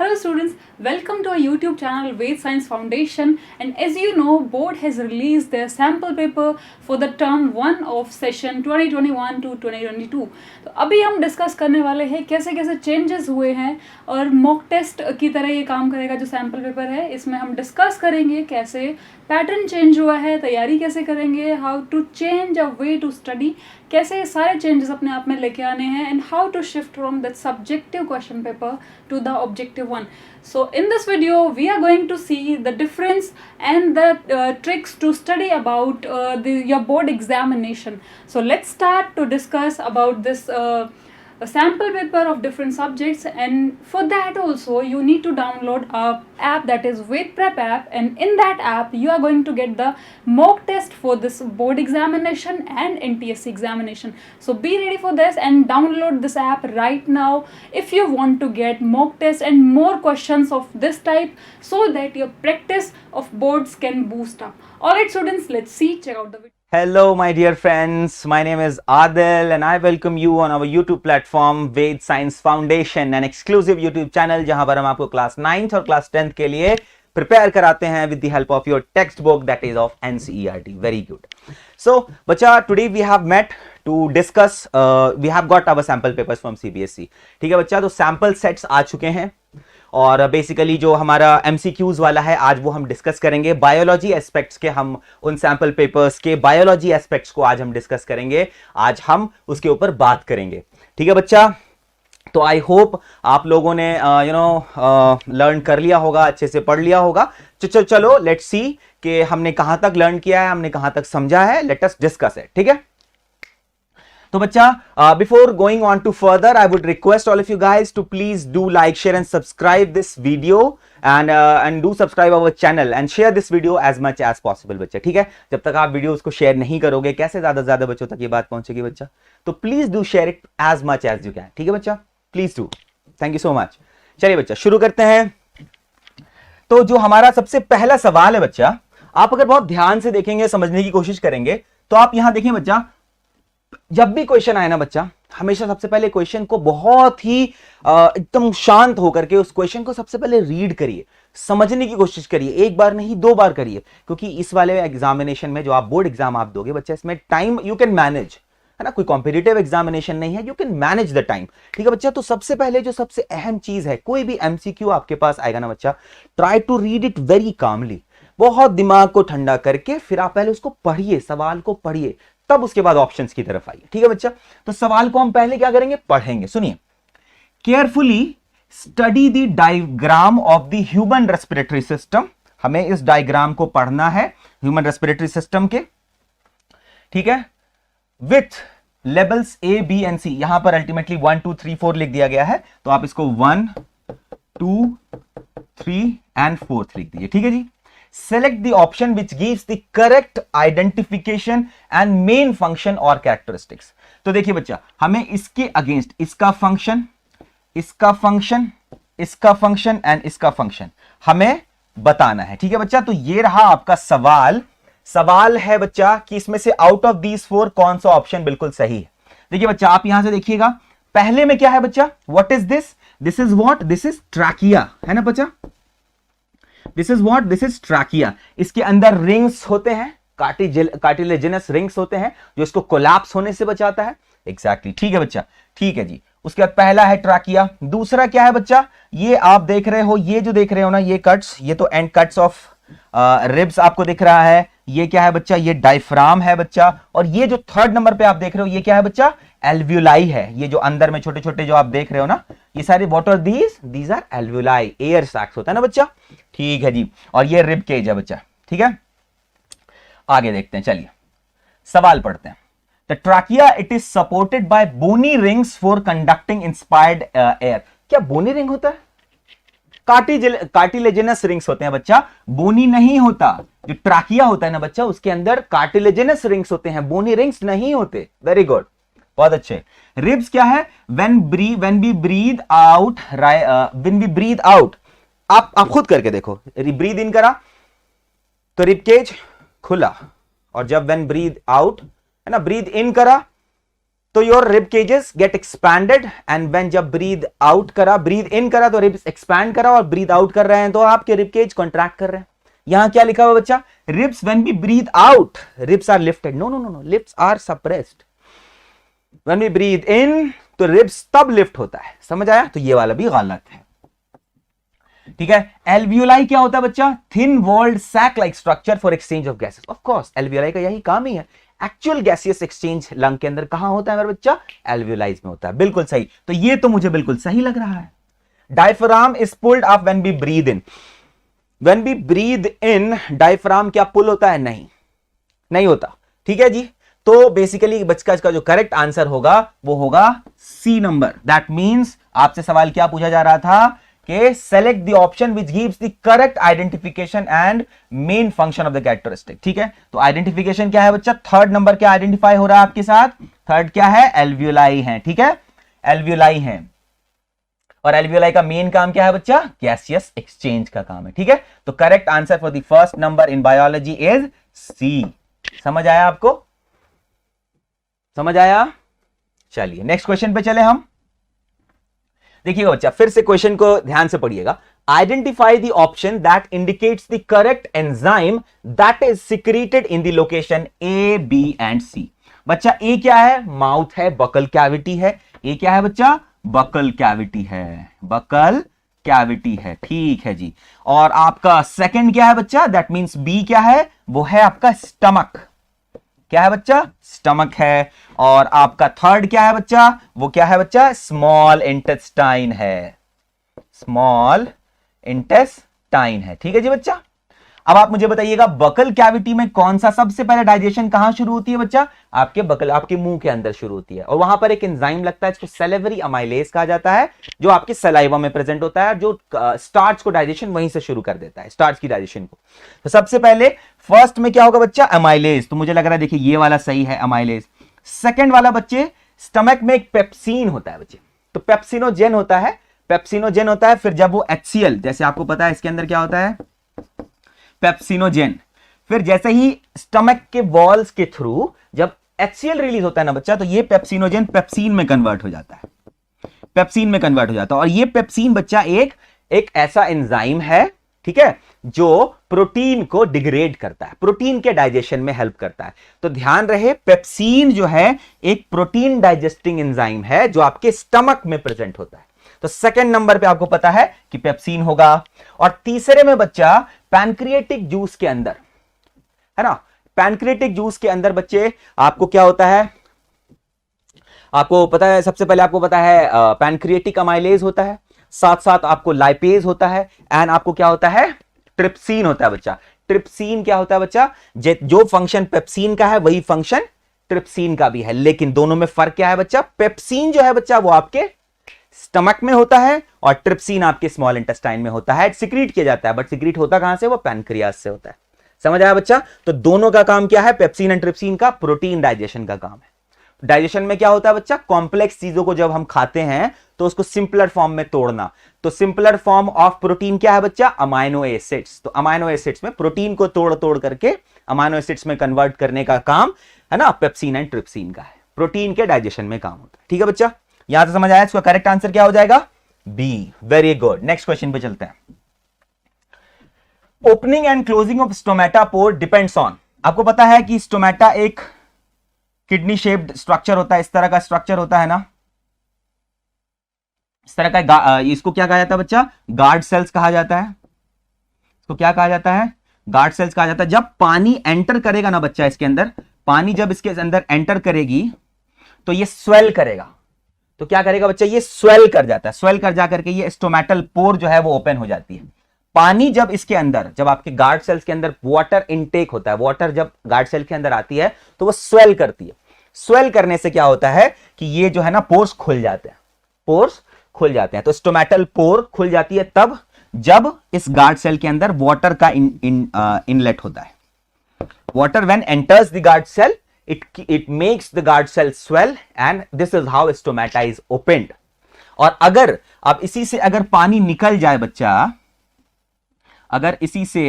Hello students, welcome to our YouTube channel Ved Science Foundation, and as you know, board has released their sample paper for the term 1 of session 2021 to 2022. तो अभी हम discuss करने वाले हैं कैसे कैसे changes हुए हैं और मॉक टेस्ट की तरह ये काम करेगा जो सैम्पल पेपर है। इसमें हम डिस्कस करेंगे कैसे पैटर्न चेंज हुआ है, तैयारी कैसे करेंगे, how to change a way to study, कैसे सारे चेंजेस अपने आप में लेके आने हैं, and how to shift from that subjective question paper to the objective one. So in this video we are going to see the difference and the tricks to study about your board examination. So let's start to discuss about this a sample paper of different subjects, and for that also you need to download a app that is Ved Prep app, and in that app you are going to get the mock test for this board examination and NTSC examination. So be ready for this and download this app right now if you want to get mock test and more questions of this type so that your practice of boards can boost up. Alright students, let's see, check out the video. Hello my dear friends, my name is Adil and I welcome you on our YouTube platform Ved Science Foundation, an exclusive YouTube channel जहां पर हम आपको class 9th और class 10th के लिए prepare कराते हैं with the help of your textbook that is of NCERT. Very good. So बच्चा, today we have met to discuss, we have got our sample papers from CBSE. ठीक है बच्चा, तो sample sets आ चुके हैं और बेसिकली जो हमारा MCQs वाला है आज वो हम डिस्कस करेंगे। बायोलॉजी एस्पेक्ट्स के हम उन सैंपल पेपर्स के बायोलॉजी एस्पेक्ट्स को आज हम डिस्कस करेंगे, आज हम उसके ऊपर बात करेंगे। ठीक है बच्चा, तो आई होप आप लोगों ने लर्न कर लिया होगा, अच्छे से पढ़ लिया होगा। चलो लेट्स सी कि हमने कहां तक लर्न किया है, हमने कहां तक समझा है। Let us discuss it. ठीक है, तो बच्चा, before going on to further I would request all of you guys to please do like, share and subscribe this video and do subscribe our channel and share this video as much as possible बच्चा। ठीक है, जब तक आप videos को share नहीं करोगे कैसे ज्यादा से ज्यादा बच्चों तक ये बात पहुंचेगी बच्चा? तो please do share it as much as you can. ठीक है बच्चा, please do. Thank you so much. चलिए बच्चा, शुरू करते हैं। तो जो हमारा सबसे पहला सवाल है बच्चा, आप अगर बहुत ध्यान से देखेंगे, समझने की कोशिश करेंगे, तो आप यहां देखें बच्चा, जब भी क्वेश्चन आए ना बच्चा, हमेशा सबसे पहले क्वेश्चन को बहुत ही एकदम शांत होकर के उस क्वेश्चन को सबसे पहले रीड करिए, समझने की कोशिश करिए। एक बार नहीं, 2 बार करिए, क्योंकि इस वाले एग्जामिनेशन में जो आप बोर्ड एग्जाम आप दोगे बच्चा, इसमें टाइम यू कैन मैनेज, है ना, कोई कॉम्पिटिटिव एग्जामिनेशन नहीं है, you can manage the time. ठीक है बच्चा, तो सबसे पहले जो सबसे अहम चीज है, कोई भी MCQ आपके पास आएगा ना बच्चा, try to read it very calmly, बहुत दिमाग को ठंडा करके फिर आप पहले उसको पढ़िए, सवाल को पढ़िए, तब उसके बाद ऑप्शंस की तरफ आइए। ठीक है बच्चा, तो सवाल को हम पहले क्या करेंगे, पढ़ेंगे। सुनिए, carefully study the diagram of the human respiratory system. हमें इस डायग्राम को पढ़ना है ह्यूमन रेस्पिरेटरी सिस्टम के। ठीक है, with levels A, B and C। यहां पर अल्टीमेटली 1 2 3 4 लिख दिया गया है, तो आप इसको 1 2 3 एंड 4 लिख दीजिए। ठीक है जी, select the option which gives the correct identification and main function or characteristics। तो देखिए बच्चा, हमें इसके अगेंस्ट इसका फंक्शन, इसका फंक्शन, इसका फंक्शन एंड इसका फंक्शन हमें बताना है। ठीक है बच्चा, तो ये रहा आपका सवाल। सवाल है बच्चा कि इसमें से आउट ऑफ दीज 4 कौन सा ऑप्शन बिल्कुल सही है। देखिए बच्चा, आप यहां से देखिएगा, पहले में क्या है बच्चा, what is this, this is what, this is trachea, है ना बच्चा, this is what, this is trachea. इसके अंदर रिंग्स होते हैं, कार्टिलेजिनस रिंग्स होते हैं, जो इसको कोलैप्स होने से बचाता है। एग्जैक्टली, ठीक है बच्चा, ठीक है जी। उसके बाद पहला है ट्रैकिया, दूसरा क्या है बच्चा, ये आप देख रहे हो, ये जो देख रहे हो ना, ये कट्स, ये तो एंड कट्स ऑफ रिब्स आपको दिख रहा है। ये क्या है बच्चा, ये डायफ्राम है बच्चा। और ये जो 3rd नंबर पे आप देख रहे हो, ये क्या है बच्चा, एल्व्यूलाई है। ये जो अंदर में छोटे छोटे जो आप देख रहे हो ना, ये सारे what are these are alveoli, air sacs होता है ना बच्चा। ठीक है जी, और ये रिब केज है बच्चा। ठीक है, आगे देखते हैं, चलिए सवाल पढ़ते हैं। The trachea it is supported by bony rings for conducting inspired air. क्या बोनी रिंग होता है? कार्टिलेजिनस रिंग्स होते हैं बच्चा, बोनी नहीं होता। जो ट्रैकिया होता है ना बच्चा, उसके अंदर कार्टिलेजिनस रिंग्स होते हैं, बोनी रिंग्स नहीं होते। वेरी गुड, बहुत अच्छे। रिब्स क्या है, व्हेन वी ब्रीथ आउट, आप खुद करके देखो, ब्रीद इन करा तो रिब केज खुला, और जब व्हेन ब्रीथ आउट, है ना, ब्रीथ इन करा तो your rib cages get expanded and when जब ब्रीद आउट करा, ब्रीद इन करा तो रिब्स एक्सपैंड करा, और ब्रीद आउट कर रहे हैं तो आपके रिब केज कॉन्ट्रैक्ट कर रहे हैं। यहां क्या लिखा हुआ बच्चा, ribs when we breathe out ribs are lifted, no no no no, lips are suppressed. When we breathe in तो रिब्स तब लिफ्ट होता है, समझ आया? तो ये वाला भी गलत है, ठीक है। एल्वियोलाई क्या होता है बच्चा, thin walled sac like structure for exchange of gases. Of course alveoli का यही काम ही है। एक्चुअल गैसियस एक्सचेंज लंग के अंदर कहां होता है मेरा बच्चा, एल्वियोलाइज में होता है, बिल्कुल सही। तो ये तो मुझे बिल्कुल सही लग रहा है। Diaphragm is pulled up when we breathe in, when we breathe in diaphragm क्या पुल होता है, नहीं, नहीं होता, ठीक है जी। तो बेसिकली बच्चा का जो करेक्ट आंसर होगा वो होगा सी नंबर। दैट मींस आपसे सवाल क्या पूछा जा रहा था कि select the option which gives the correct identification and main function of the characteristic, ठीक है। तो आइडेंटिफिकेशन क्या है बच्चा, थर्ड नंबर क्या आइडेंटिफाई हो रहा है आपके साथ, थर्ड क्या है, एल्वियोलाई है, ठीक है, एल्वियोलाई है। और एल्वियोलाई का मेन काम क्या है बच्चा, गैसियस एक्सचेंज का काम है, ठीक है। तो correct answer for the first number in biology is C. समझ आया आपको, समझ आया? चलिए नेक्स्ट क्वेश्चन पे चले हम। देखिएगा बच्चा, फिर से क्वेश्चन को ध्यान से पढ़िएगा। Identify the option that indicates the correct enzyme that is secreted in the location A, B and C. बच्चा ए क्या है, माउथ है, बकल कैविटी है। ए क्या है बच्चा, बकल कैविटी है, बकल कैविटी है, ठीक है जी। और आपका सेकंड क्या है बच्चा, दैट मींस बी क्या है, वो है आपका स्टमक। क्या है बच्चा, स्टमक है। और आपका थर्ड क्या है बच्चा, वो क्या है बच्चा, स्मॉल इंटेस्टाइन है, स्मॉल इंटेस्टाइन है, ठीक है जी बच्चा। अब आप मुझे बताइएगा बकल कैविटी में कौन सा सबसे पहले डाइजेशन कहां शुरू होती है बच्चा, आपके बकल, आपके मुंह के अंदर शुरू होती है। और वहां पर एक एंजाइम लगता है, इसको सेलेवरी अमाइलेज कहा जाता है, जो आपके सलाइवा में प्रेजेंट होता है, जो स्टार्च को डाइजेशन वहीं से शुरू कर देता है, स्टार्च की डाइजेशन को। तो सबसे पहले फर्स्ट में क्या होगा बच्चा, अमाइलेज। तो मुझे लग रहा है देखिए ये वाला सही है, अमाइलेज। सेकेंड वाला बच्चे, स्टमक में एक पेप्सिन होता है बच्चे, तो पेप्सिनोजेन होता है, पेप्सिनोजेन होता है। फिर जब वो HCl, जैसे आपको पता है इसके अंदर क्या होता है, पेप्सिनोजेन। फिर जैसे ही स्टमक के वॉल्स के थ्रू जब HCl रिलीज होता है ना बच्चा, तो ये पेप्सिनोजेन पेप्सिन में कन्वर्ट हो जाता है, पेप्सिन में कन्वर्ट हो जाता है। और ये पेप्सिन बच्चा एक ऐसा एंजाइम है, ठीक है, जो प्रोटीन को डिग्रेड करता है, प्रोटीन के डाइजेशन में हेल्प करता है। तो ध्यान रहे, पेप्सिन जो है एक प्रोटीन डाइजेस्टिंग एंजाइम है जो आपके स्टमक में प्रेजेंट होता है। तो सेकंड नंबर पे आपको पता है कि पेप्सिन होगा। और तीसरे में बच्चा पैनक्रिएटिक जूस के अंदर, है ना, पैनक्रिएटिक जूस के अंदर बच्चे आपको क्या होता है, आपको पता है, सबसे पहले आपको पता है पैनक्रिएटिक अमाइलेज होता है, साथ साथ आपको लाइपेज होता है, एंड आपको क्या होता है, ट्रिप्सिन होता है बच्चा। ट्रिप्सिन क्या होता है बच्चा, जो फंक्शन पेप्सिन का है वही फंक्शन ट्रिप्सिन का भी है, लेकिन दोनों में फर्क क्या है बच्चा, पेप्सिन जो है बच्चा वो आपके स्टमक में होता है और ट्रिप्सिन आपके स्मॉल इंटेस्टाइन में होता है, सिक्रीट किया जाता है, बट सिक्रीट होता कहां से, वो पैनक्रियाज से होता है। समझ आया बच्चा? तो दोनों का काम क्या है, पेप्सिन एंड ट्रिप्सिन का प्रोटीन डाइजेशन का काम है। डाइजेशन में क्या होता है बच्चा, कॉम्प्लेक्स चीजों को जब हम खाते हैं तो उसको सिंपलर फॉर्म में तोड़ना। तो सिंपलर फॉर्म ऑफ प्रोटीन क्या है बच्चा, अमाइनो एसिड्स। तो अमाइनो एसिड्स में प्रोटीन को तोड़ तोड़ करके अमाइनो एसिड्स में कन्वर्ट करने का काम है ना, पेप्सिन एंड ट्रिप्सिन का है, प्रोटीन के डाइजेशन में काम होता है, ठीक है बच्चा। यहां से समझ आया, इसका करेक्ट आंसर क्या हो जाएगा, B. Very good, next question पे चलते हैं। Opening and closing of stomata pore depends on, आपको पता है कि स्टोमेटा एक किडनी शेप्ड स्ट्रक्चर होता है, इस तरह का स्ट्रक्चर होता है ना, इस तरह का। इसको क्या कहा जाता है बच्चा, गार्ड सेल्स कहा जाता है। इसको क्या कहा जाता है, गार्ड सेल्स कहा जाता है। जब पानी एंटर करेगा ना बच्चा इसके अंदर, पानी जब इसके अंदर एंटर करेगी तो ये स्वेल करेगा। तो क्या करेगा बच्चा, ये स्वेल कर जाता है, स्वेल कर जाकर के ये स्टोमेटल पोर जो है वो ओपन हो जाती है। पानी जब इसके अंदर, जब आपके गार्ड सेल्स के अंदर वाटर इनटेक होता है, वाटर जब गार्ड सेल के अंदर आती है तो वो स्वेल करती है। स्वेल करने से क्या होता है कि ये जो है ना पोर्स खुल जाते हैं, पोर्स खुल जाते हैं। तो स्टोमेटल पोर खुल जाती है तब जब इस गार्ड सेल के अंदर वाटर का इनलेट होता है। Water when enters the guard cell, it makes the guard cell swell and this is how stomata is opened। और अगर अब इसी से अगर पानी निकल जाए बच्चा, अगर इसी से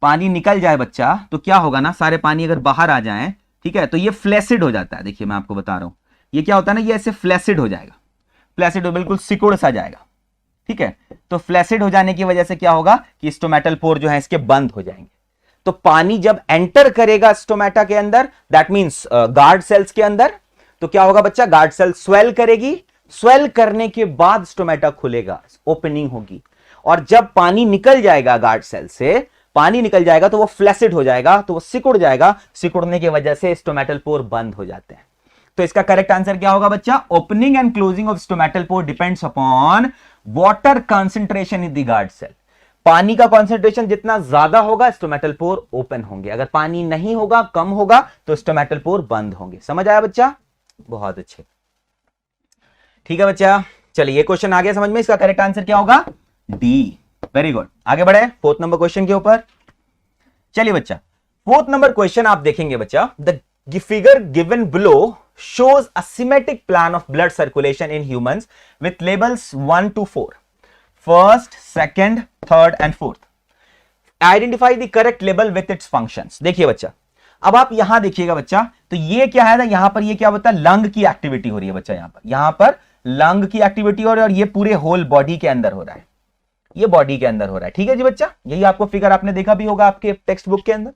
पानी निकल जाए बच्चा तो क्या होगा ना, सारे पानी अगर बाहर आ जाए, ठीक है, तो ये फ्लैसिड हो जाता है। देखिए मैं आपको बता रहा हूं, ये क्या होता है ना, ये ऐसे फ्लैसिड हो जाएगा, फ्लैसिड हो, बिल्कुल सिकुड़ सा जाएगा, ठीक है। तो फ्लैसिड हो जाने की वजह से क्या होगा कि स्टोमेटल पोर जो है इसके बंद हो जाएंगे। तो पानी जब एंटर करेगा स्टोमेटा के अंदर, दैट मींस गार्ड सेल्स के अंदर, तो क्या होगा बच्चा, गार्ड सेल स्वेल करेगी, स्वेल करने के बाद स्टोमेटा खुलेगा, ओपनिंग होगी, और जब पानी निकल जाएगा गार्ड सेल से, पानी निकल जाएगा तो वो फ्लैसिड हो जाएगा, तो वो सिकुड़ जाएगा, सिकुड़ने की वजह से स्टोमेटल पोर बंद हो जाते हैं। तो इसका करेक्ट आंसर क्या होगा बच्चा, opening and closing of stomatal pore depends upon water concentration in the guard cell. पानी का कंसंट्रेशन जितना ज्यादा होगा स्टोमेटल पोर ओपन होंगे, अगर पानी नहीं होगा, कम होगा, तो स्टोमेटल पोर बंद होंगे। समझ आया बच्चा, बहुत अच्छे, ठीक है बच्चा। चलिए ये क्वेश्चन आ गया समझ में, इसका करेक्ट आंसर क्या होगा, डी। वेरी गुड, आगे बढ़े फोर्थ नंबर क्वेश्चन के ऊपर। चलिए बच्चा, फोर्थ नंबर क्वेश्चन आप देखेंगे बच्चा, the figure given below shows a symmetric plan of blood circulation in humans with labels 1 to 4, first, second, third and fourth. Identify the correct label with its functions. देखिए बच्चा, अब आप यहां देखिएगा बच्चा, तो ये क्या है ना, यहां पर ये क्या होता है, लंग की एक्टिविटी हो रही है बच्चा, यहां पर लंग की एक्टिविटी हो रही है, और ये पूरे होल बॉडी के अंदर हो रहा है, ये बॉडी के अंदर हो रहा है, ठीक है जी बच्चा। यही आपको फिगर आपने देखा भी होगा आपके टेक्स्ट बुक के अंदर।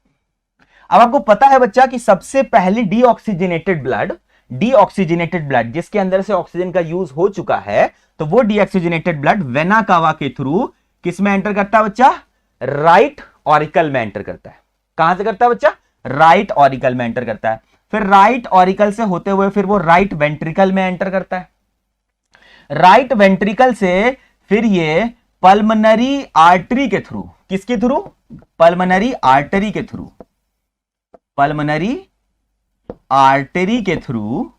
अब आपको पता है बच्चा कि सबसे पहले डीऑक्सीजनेटेड ब्लड जिसके अंदर से ऑक्सीजन का यूज हो चुका है, तो वो डीऑक्सीजनेटेड ब्लड वेना कावा के थ्रू किस में एंटर करता है बच्चा, राइट ऑरिकल में एंटर करता है। कहां से करता है बच्चा, राइट ऑरिकल में एंटर करता है। फिर राइट ऑरिकल से होते हुए फिर वो राइट वेंट्रिकल में एंटर करता है। राइट वेंट्रिकल से फिर ये पल्मनरी आर्टरी के थ्रू, किसके थ्रू, पल्मनरी आर्टरी के थ्रू, पल्मनरी आर्टरी के थ्रू।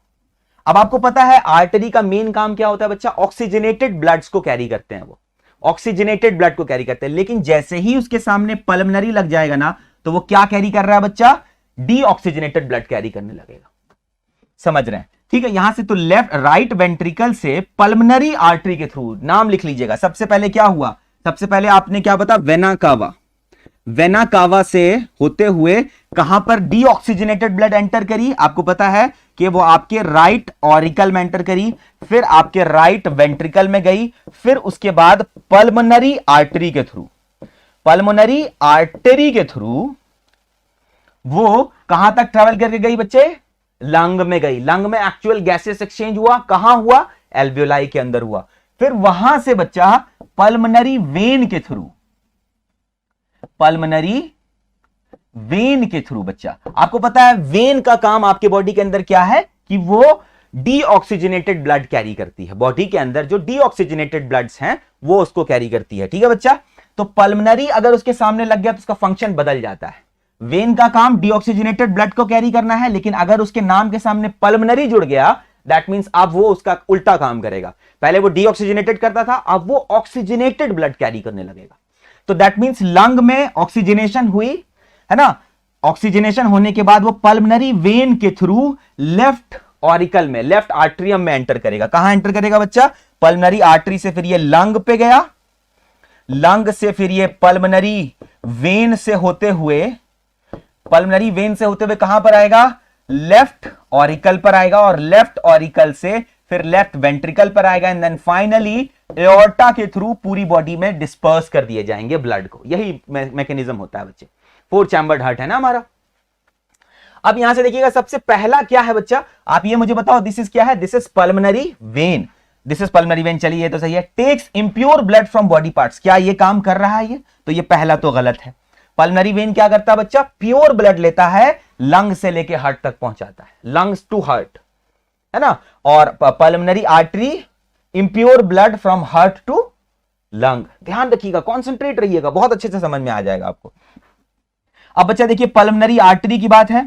अब आपको पता है आर्टरी का मेन काम क्या होता है बच्चा, ऑक्सीजनेटेड ब्लड्स को कैरी करते हैं, वो ऑक्सीजनेटेड ब्लड को कैरी करते हैं। लेकिन जैसे ही उसके सामने पल्मनरी लग जाएगा ना, तो वो क्या कैरी कर रहा है बच्चा, डीऑक्सीजनेटेड ब्लड कैरी करने लगेगा। समझ रहे हैं, ठीक है। यहां से तो लेफ्ट राइट वेंट्रिकल से पल्मनरी आर्टरी के थ्रू, नाम लिख लीजिएगा। सबसे पहले क्या हुआ, सबसे पहले आपने क्या बता, वेना कावा, वेना कावा से होते हुए कहां पर डीऑक्सीजनेटेड ब्लड एंटर करी, आपको पता है कि वो आपके राइट ऑरिकल में एंटर करी, फिर आपके राइट वेंट्रिकल में गई, फिर उसके बाद पल्मनरी आर्टरी के थ्रू, पल्मनरी आर्टरी के थ्रू वो कहां तक ट्रेवल करके गई बच्चे, लंग में गई। लंग में एक्चुअल गैसेस एक्सचेंज हुआ, कहां हुआ, एल्वियोलाई के अंदर हुआ। फिर वहां से बच्चा पल्मनरी वेन के थ्रू, पल्मनरी वेन के थ्रू बच्चा, आपको पता है वेन का काम आपके बॉडी के अंदर क्या है कि वो डीऑक्सीजनेटेड ब्लड कैरी करती है। बॉडी के अंदर जो डीऑक्सीजनेटेड ब्लड्स हैं वो उसको कैरी करती है, ठीक है बच्चा। तो पल्मनरी अगर उसके सामने लग गया तो उसका फंक्शन बदल जाता है। वेन का काम डीऑक्सीजनेटेड ब्लड को कैरी करना है, लेकिन अगर उसके नाम के सामने पल्मनरी जुड़ गया, दैट मींस अब वो उसका उल्टा काम करेगा। पहले वो डीऑक्सीजनेटेड करता था, अब वो ऑक्सीजनेटेड ब्लड कैरी करने लगेगा। तो दैट मींस लंग में ऑक्सीजनेशन हुई है ना, ऑक्सीजनेशन होने के बाद वो पल्मनरी वेन के थ्रू लेफ्ट ऑरिकल में, लेफ्ट आर्टरियम में एंटर करेगा। कहां एंटर करेगा बच्चा, पल्मनरी आर्टरी से फिर ये लंग पे गया, लंग से फिर ये पल्मनरी वेन से होते हुए, पल्मनरी वेन से होते हुए कहां पर आएगा, लेफ्ट ऑरिकल पर आएगा, और लेफ्ट ऑरिकल से फिर लेफ्ट वेंट्रिकल पर आएगा, एंड देन फाइनली एओर्टा के थ्रू पूरी बॉडी में डिस्पर्स कर दिए जाएंगे ब्लड को। यही मैकेनिज्म होता है बच्चे, 4 चैम्बर्ड हार्ट है ना हमारा। अब यहां से देखिएगा सबसे पहला क्या है बच्चा, आप ये मुझे बताओ, दिस इज क्या है, this is pulmonary vein, this is pulmonary vein. चलिए ये तो सही है। Takes impure blood from body parts, क्या ये काम कर रहा है ये, तो ये पहला तो गलत है। पल्मनरी वेन क्या करता है बच्चा, प्योर ब्लड लेता है, लंग से लेके हार्ट तक पहुंचाता है, लंग्स टू हार्ट, है ना। और pulmonary artery impure blood from heart to lung. ध्यान रखिएगा, कॉन्सेंट्रेट रहिएगा, बहुत अच्छे से समझ में आ जाएगा आपको। अब बच्चा देखिए पल्मनरी आर्टरी की बात है,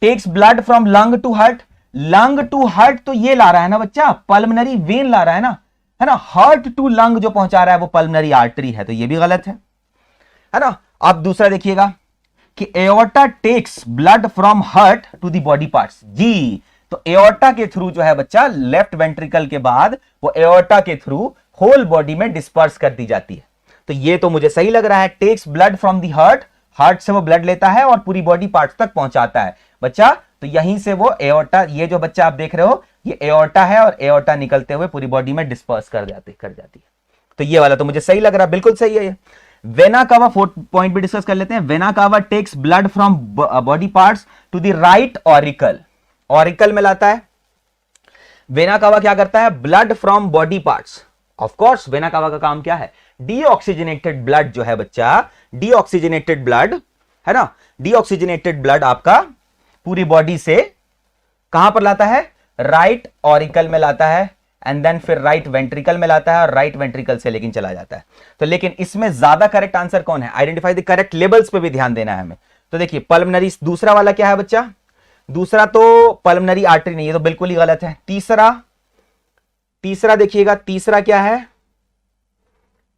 takes blood from lung to heart, lung to heart तो ये ला रहा है ना बच्चा, पल्मनरी वेन ला रहा है ना, हार्ट टू लंग जो पहुंचा रहा है वो पल्मनरी आर्टरी है, तो ये भी गलत है ना। अब दूसरा देखिएगा कि aorta takes blood from heart to the body parts, जी। तो एओर्टा के थ्रू जो है बच्चा, लेफ्ट वेंट्रिकल के बाद वो एओर्टा के थ्रू होल बॉडी में डिस्पर्स कर दी जाती है। तो ये तो मुझे सही लग रहा है, takes blood from the heart, heart से वो ब्लड लेता है और पूरी बॉडी पार्ट्स तक पहुंचाता है। बच्चा, तो यहीं से वो एओर्टा, ये जो बच्चा आप देख रहे हो ये एओर्टा है, और एओर्टा निकलते हुए पूरी बॉडी में डिस्पर्स कर जाती है। तो ये वाला तो मुझे सही लग रहा है, बिल्कुल सही है ये। वेना कावा, 4th पॉइंट भी डिस्कस कर लेते हैं। Vena cava takes blood from body parts to the right auricle, auricle में लाता है। वेना कावा क्या करता है? Blood from body parts. Of course vena cava का काम क्या है? डीऑक्सीजनेटेड ब्लड जो है बच्चा, डीऑक्सीजनेटेड ब्लड है ना, डीऑक्सीजनेटेड ब्लड आपका पूरी बॉडी से कहां पर लाता है? राइट ऑरिकल में लाता है, एंड देन फिर राइट वेंट्रिकल में लाता है, और राइट वेंट्रिकल से लेकिन चला जाता है। तो लेकिन इसमें ज्यादा करेक्ट आंसर कौन है? आइडेंटिफाई द करेक्ट लेवल्स पे भी ध्यान देना है हमें। तो देखिए पल्मनरी, दूसरा वाला क्या है बच्चा? दूसरा तो पल्मनरी आर्टरी नहीं, ये तो बिल्कुल ही गलत है। तीसरा देखिएगा, तीसरा क्या है?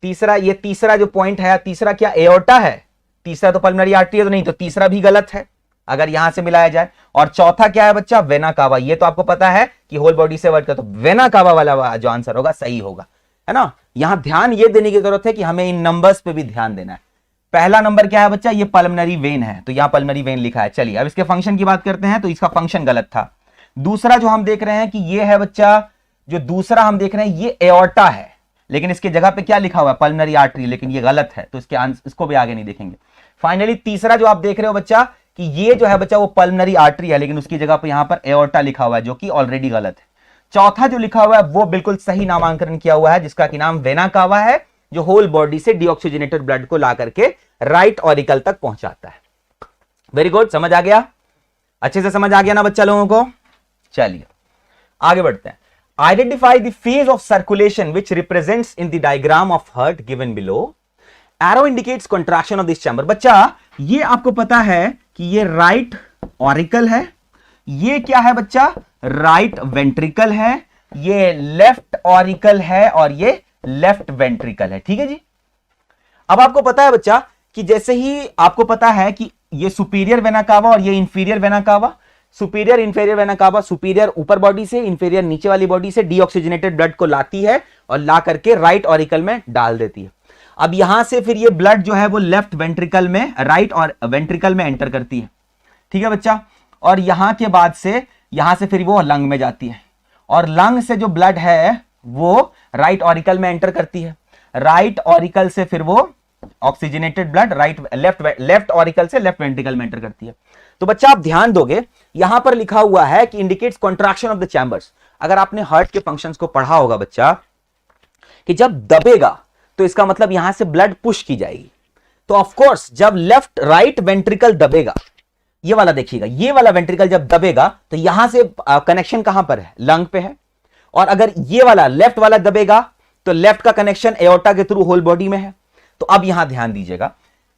तीसरा, ये तीसरा जो पॉइंट है, तीसरा क्या एओर्टा है? तीसरा तो पल्मनरी आर्टरी है, तो नहीं, तो तीसरा भी गलत है अगर यहां से मिलाया जाए। और चौथा क्या है बच्चा? Vena cava. ये तो आपको पता है कि होल बॉडी से वर्क करता, तो वेना कावा वाला जो आंसर होगा सही होगा, है ना। यहां ध्यान ये देने की जरूरत है कि हमें इन नंबर्स पे भी ध्यान देना है। पहला नंबर क्या है बच्चा? ये पल्मनरी वेन है, तो यहां पल्मनरी वेन लिखा है। चलिए अब इसके फंक्शन की बात करते हैं, तो इसका फंक्शन गलत था। दूसरा जो हम देख रहे हैं कि ये है बच्चा, जो दूसरा हम देख रहे हैं ये एओर्टा है, लेकिन इसके जगह पे क्या लिखा हुआ है? पल्मनरी आर्टरी, लेकिन ये गलत है, तो इसको भी आगे नहीं देखेंगे। फाइनली तीसरा जो आप देख रहे हो बच्चा कि ये जो है बच्चा वो पल्मनरी आर्टरी है, लेकिन उसकी जगह पे यहां पर एओर्टा लिखा हुआ है, जो कि ऑलरेडी गलत है। चौथा जो लिखा हुआ है वो बिल्कुल सही नामांकन किया हुआ है, जिसका कि नाम वेना कावा है, जो होल बॉडी से डीऑक्सीजनेटेड ब्लड को ला करके राइट ऑरिकल तक पहुंचाता है। वेरी गुड, समझ आ गया? अच्छे से समझ आ गया ना बच्चा लोगों को? चलिए आगे बढ़ते हैं। Identify the phase of circulation which represents in the diagram of heart given below. Arrow indicates contraction of this chamber. बच्चा ये आपको पता है कि ये राइट ऑरिकल है, ये क्या है बच्चा? राइट वेंट्रिकल है, ये लेफ्ट ऑरिकल है, और ये लेफ्ट वेंट्रिकल है। ठीक है जी। अब आपको पता है बच्चा कि जैसे ही आपको पता है कि ये सुपीरियर वेना कावा और ये inferior vena cava, superior inferior vena cava, superior ऊपर बॉडी से, इंफीरियर नीचे वाली बॉडी से डीऑक्सीजनेटेड ब्लड को लाती है और ला करके राइट ऑरिकल में डाल देती है। अब यहां से फिर ये ब्लड जो है वो लेफ्ट वेंट्रिकल में, राइट और वेंट्रिकल में एंटर करती है। ठीक है बच्चा। और यहां के बाद से, यहां से फिर वो लंग में जाती है, और लंग से जो ब्लड है वो राइट ऑरिकल में एंटर करती है। राइट ऑरिकल से फिर वो ऑक्सीजनेटेड ब्लड लेफ्ट ऑरिकल से लेफ्ट वेंट्रिकल में एंटर करती है। तो बच्चा आप ध्यान दोगे, यहां पर लिखा हुआ है कि indicates contraction of the chambers. अगर आपने हार्ट के फंक्शंस को पढ़ा होगा बच्चा कि जब दबेगा तो इसका मतलब यहां से ब्लड पुश की जाएगी। तो ऑफ कोर्स जब लेफ्ट राइट वेंट्रिकल दबेगा, ये वाला देखिएगा, ये वाला वेंट्रिकल जब दबेगा तो यहां से कनेक्शन कहां पर है? लंग पे है। और अगर ये वाला लेफ्ट वाला दबेगा तो लेफ्ट का कनेक्शन एओर्टा के थ्रू होल बॉडी में है। तो अब यहां ध्यान दीजिएगा,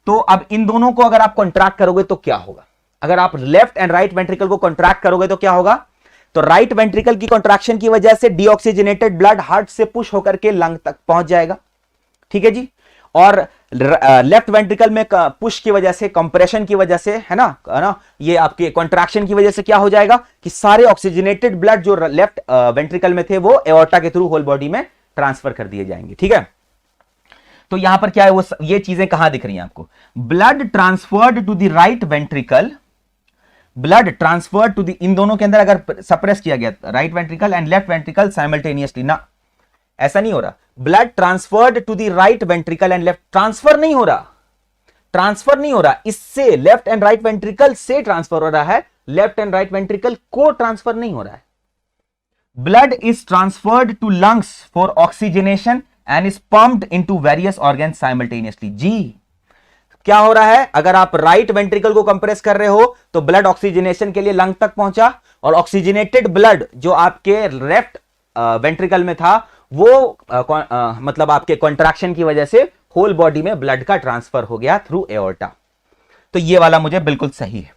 तो अब इन दोनों को अगर आप कॉन्ट्रैक्ट करोगे तो क्या होगा? अगर आप लेफ्ट एंड राइट वेंट्रिकल को कॉन्ट्रैक्ट करोगे तो क्या होगा? तो राइट वेंट्रिकल की कॉन्ट्रैक्शन की वजह से डीऑक्सीजनेटेड ब्लड हार्ट से पुश होकर के लंग तक पहुंच जाएगा। ठीक है जी। और लेफ्ट वेंट्रिकल में पुश की वजह से, कंप्रेशन की वजह से, है ना, ये आपके कॉन्ट्रैक्शन की वजह से क्या हो जाएगा कि सारे ऑक्सीजनेटेड ब्लड जो लेफ्ट वेंट्रिकल में थे वो एओर्टा के थ्रू होल बॉडी में ट्रांसफर कर दिए जाएंगे। ठीक है। तो यहां पर क्या है, वो ये चीजें कहां दिख रही हैं आपको? Blood transferred to the right ventricle, blood transferred to the, इन दोनों के अंदर अगर सप्रेस किया गया right ventricle and left ventricle simultaneously, ना ऐसा नहीं हो रहा। Blood transferred to the right ventricle and left, transfer नहीं हो रहा, ट्रांसफर नहीं हो रहा, इससे लेफ्ट एंड राइट वेंट्रिकल से ट्रांसफर हो रहा है, लेफ्ट एंड राइट वेंट्रिकल को ट्रांसफर नहीं हो रहा है। Blood is transferred to lungs for oxygenation and is pumped into various organs simultaneously. जी क्या हो रहा है? अगर आप राइट वेंट्रिकल को कंप्रेस कर रहे हो तो ब्लड ऑक्सीजनेशन के लिए लंग तक पहुंचा, और ऑक्सीजनेटेड ब्लड जो आपके लेफ्ट वेंट्रिकल में था वो मतलब आपके कॉन्ट्रैक्शन की वजह से होल बॉडी में ब्लड का ट्रांसफर हो गया थ्रू एओर्टा। तो ये वाला मुझे बिल्कुल सही है।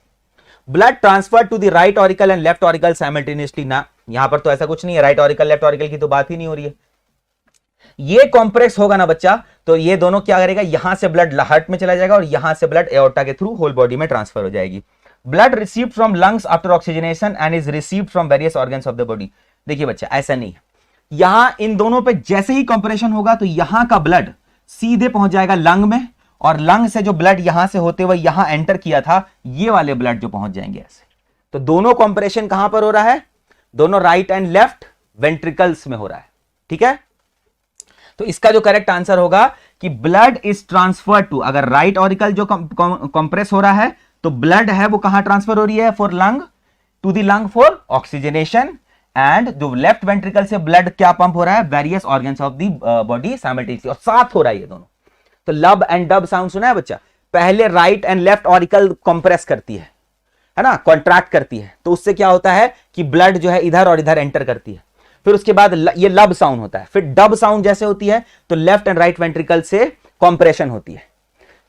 Blood transfer to the right auricle and left auricle simultaneously, ना, यहां पर तो ऐसा कुछ नहीं है, राइट ऑरिकल लेफ्ट ऑरिकल की तो बात ही नहीं हो रही है। ये कॉम्प्रेस होगा ना बच्चा, तो ये दोनों क्या करेगा, यहां से ब्लड हार्ट में चला जाएगा और यहां से ब्लड एओर्टा के थ्रू होल बॉडी में ट्रांसफर हो जाएगी। Blood received from lungs after oxygenation and is received from various organs of the body. देखिए बच्चा ऐसा नहीं है, यहां इन दोनों पे जैसे ही कंप्रेशन होगा तो यहां का ब्लड सीधे पहुंच जाएगा लंग में, और लंग से जो ब्लड यहां से होते हुए यहां एंटर किया था, ये वाले ब्लड जो पहुंच जाएंगे ऐसे, तो दोनों कंप्रेशन कहां पर हो रहा है? दोनों राइट एंड लेफ्ट वेंट्रिकल्स में हो रहा है, ठीक है। तो इसका जो करेक्ट आंसर होगा कि ब्लड इज ट्रांसफर टू, अगर राइट ऑरिकल जो कंप्रेस हो रहा है तो ब्लड है वो कहां ट्रांसफर हो रही है? For lung, to the lung for oxygenation, and जो लेफ्ट वेंट्रिकल से ब्लड क्या पंप हो रहा है? Various organs of the body simultaneously, और साथ हो रहा है ये दोनों। तो लब एंड डब साउंड सुना है बच्चा? पहले right and left auricle compress करती है ना, कॉन्ट्रैक्ट करती है, तो उससे क्या होता है कि ब्लड जो है इधर और इधर एंटर करती है। फिर उसके बाद ये लब साउंड होता है। फिर डब साउंड जैसे होती है तो लेफ्ट एंड राइट वेंट्रिकल से कॉम्प्रेशन होती है।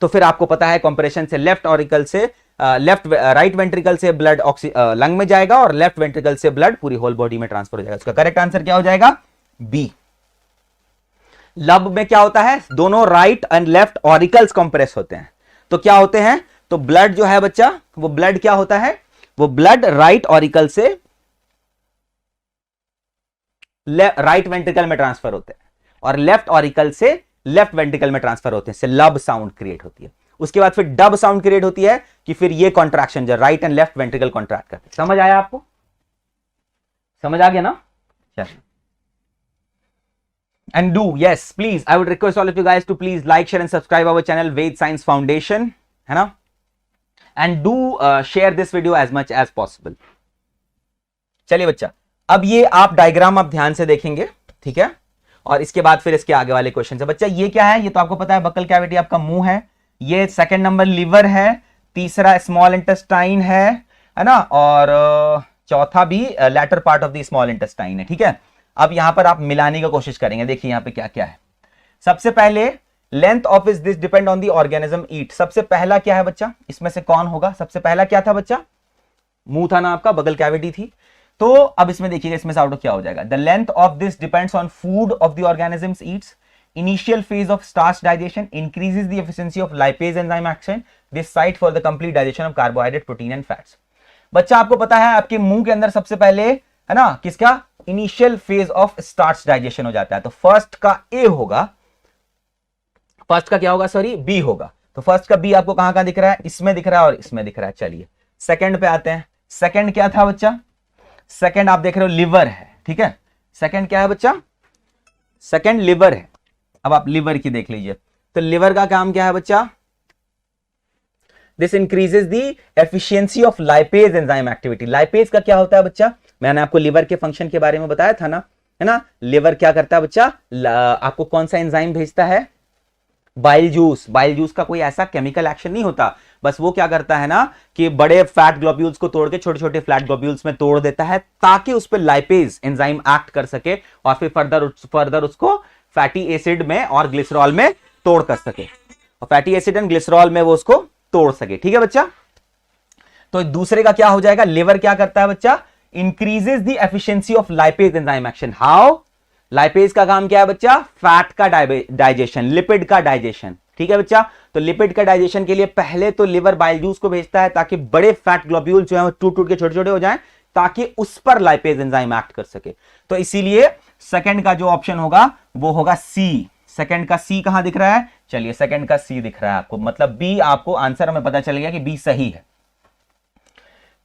तो फिर आपको पता है कॉम्प्रेशन से लेफ्ट ऑरिकल से राइट वेंट्रिकल से ब्लड लंग में जाएगा और लेफ्ट वेंट्रिकल से ब्लड पूरी होल बॉडी में ट्रांसफर हो जाएगा। उसका करेक्ट आंसर क्या हो जाएगा? बी। लब में क्या होता है? दोनों right and left auricles compress होते हैं, तो क्या होते हैं? तो ब्लड जो है बच्चा, वो ब्लड क्या होता है? वो ब्लड राइट ऑरिकल से राइट वेंट्रिकल में ट्रांसफर होते हैं और लेफ्ट ऑरिकल से लेफ्ट वेंट्रिकल में ट्रांसफर होते हैं, से लब साउंड क्रिएट होती है। उसके बाद फिर डब साउंड क्रिएट होती है कि फिर ये कॉन्ट्रैक्शन जो right and left ventricle contract करते हैं। समझ आया आपको? समझ आ गया ना? चलिए, and do, yes, please, I would request all of you guys to please like, share and subscribe our channel Ved Science Foundation, है ना, and do share this video as much as possible। चलिए बच्चा, अब ये आप diagram आप ध्यान से देखेंगे, ठीक है, और इसके बाद फिर इसके आगे वाले क्वेश्चन है। बच्चा ये क्या है? ये तो आपको पता है बकल कैविटी आपका मुंह है, ये सेकंड नंबर लिवर है, तीसरा स्मॉल इंटेस्टाइन है ना, और चौथा भी latter part of the small intestine है, ठीक है। अब यहां पर आप मिलाने की कोशिश करेंगे, देखिए यहां पे क्या क्या है। सबसे पहले length of is this depend on the organism eat. सबसे पहला क्या है बच्चा? इसमें से कौन होगा? सबसे पहला क्या था बच्चा? मुंह था ना आपका, बगल कैविटी थी। तो अब इसमें देखिएगा, इसमें से आउट ऑफ क्या हो जाएगा? The length of this depends on food of the organisms Yeats, initial phase of starch digestion increases the efficiency of lipase enzyme action, this site for the complete digestion of carbohydrate, protein and fats। बच्चा आपको पता है आपके मुंह के अंदर सबसे पहले है ना किसका? Initial phase of starch digestion हो जाता है। तो फर्स्ट का ए होगा, फर्स्ट का क्या होगा? सॉरी, बी होगा। तो फर्स्ट का बी आपको कहां कहां दिख रहा है? इसमें दिख रहा है और इसमें दिख रहा है। चलिए सेकंड पे आते हैं। सेकंड क्या था बच्चा? सेकंड आप देख रहे हो लिवर है, ठीक है। सेकंड क्या है बच्चा? सेकंड लिवर है। अब आप लिवर की देख लीजिए, तो लिवर का काम क्या है बच्चा? This increases the efficiency of lipase enzyme activity. Lipase का क्या होता है बच्चा? मैंने आपको लिवर के फंक्शन के बारे में बताया था ना, है ना। लिवर क्या करता है बच्चा? आपको कौन सा एंजाइम भेजता है? Bile juice. बाइल जूस का कोई ऐसा केमिकल एक्शन नहीं होता, बस वो क्या करता है ना कि बड़े फैट ग्लोब्यूल्स को तोड़ के छोटे छोटे फ्लैट ग्लोब्यूल्स में तोड़ देता है, ताकि उस पर लाइपेज एंजाइम एक्ट कर सके और फिर फर्दर उसको फैटी एसिड में और ग्लिसरॉल में तोड़ कर सके, और फैटी एसिड एंड ग्लिसरॉल में वो उसको तोड़ सके, ठीक है बच्चा। तो दूसरे का क्या हो जाएगा? लिवर क्या करता है बच्चा? Increases the efficiency of lipase enzyme action. How? Lipase का काम क्या है बच्चा? फैट का डाइजेशन, लिपिड का डाइजेशन, ठीक है बच्चा। तो लिपिड का डाइजेशन के लिए पहले तो लिवर बाइल जूस को भेजता है, ताकि बड़े फैट ग्लोब्यूल जो है वो टूट टूट के छोटे छोटे हो जाएं, ताकि उस पर लाइपेज एंजाइम एक्ट कर सके। तो इसीलिए सेकंड का जो ऑप्शन होगा वो होगा सी। सेकंड का सी कहां दिख रहा है? चलिए सेकंड का सी दिख रहा है आपको, मतलब बी आपको आंसर हमें पता चल गया कि बी सही है।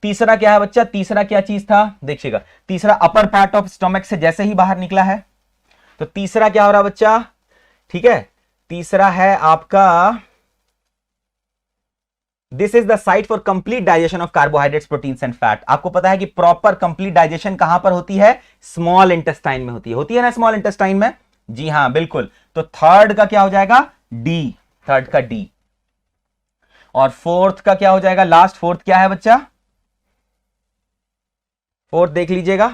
तीसरा क्या है बच्चा? तीसरा क्या चीज था? देखिएगा, तीसरा अपर पार्ट ऑफ स्टमक से जैसे ही बाहर निकला है, तो तीसरा क्या हो रहा है बच्चा? ठीक है, तीसरा है आपका this is the site for complete digestion of carbohydrates, proteins and fat. आपको पता है कि प्रॉपर कंप्लीट डाइजेशन कहां पर होती है? स्मॉल इंटेस्टाइन में होती है ना, स्मॉल इंटेस्टाइन में। जी हां बिल्कुल। तो थर्ड का क्या हो जाएगा? डी। थर्ड का डी। और फोर्थ का क्या हो जाएगा? लास्ट फोर्थ क्या है बच्चा? फोर्थ देख लीजिएगा,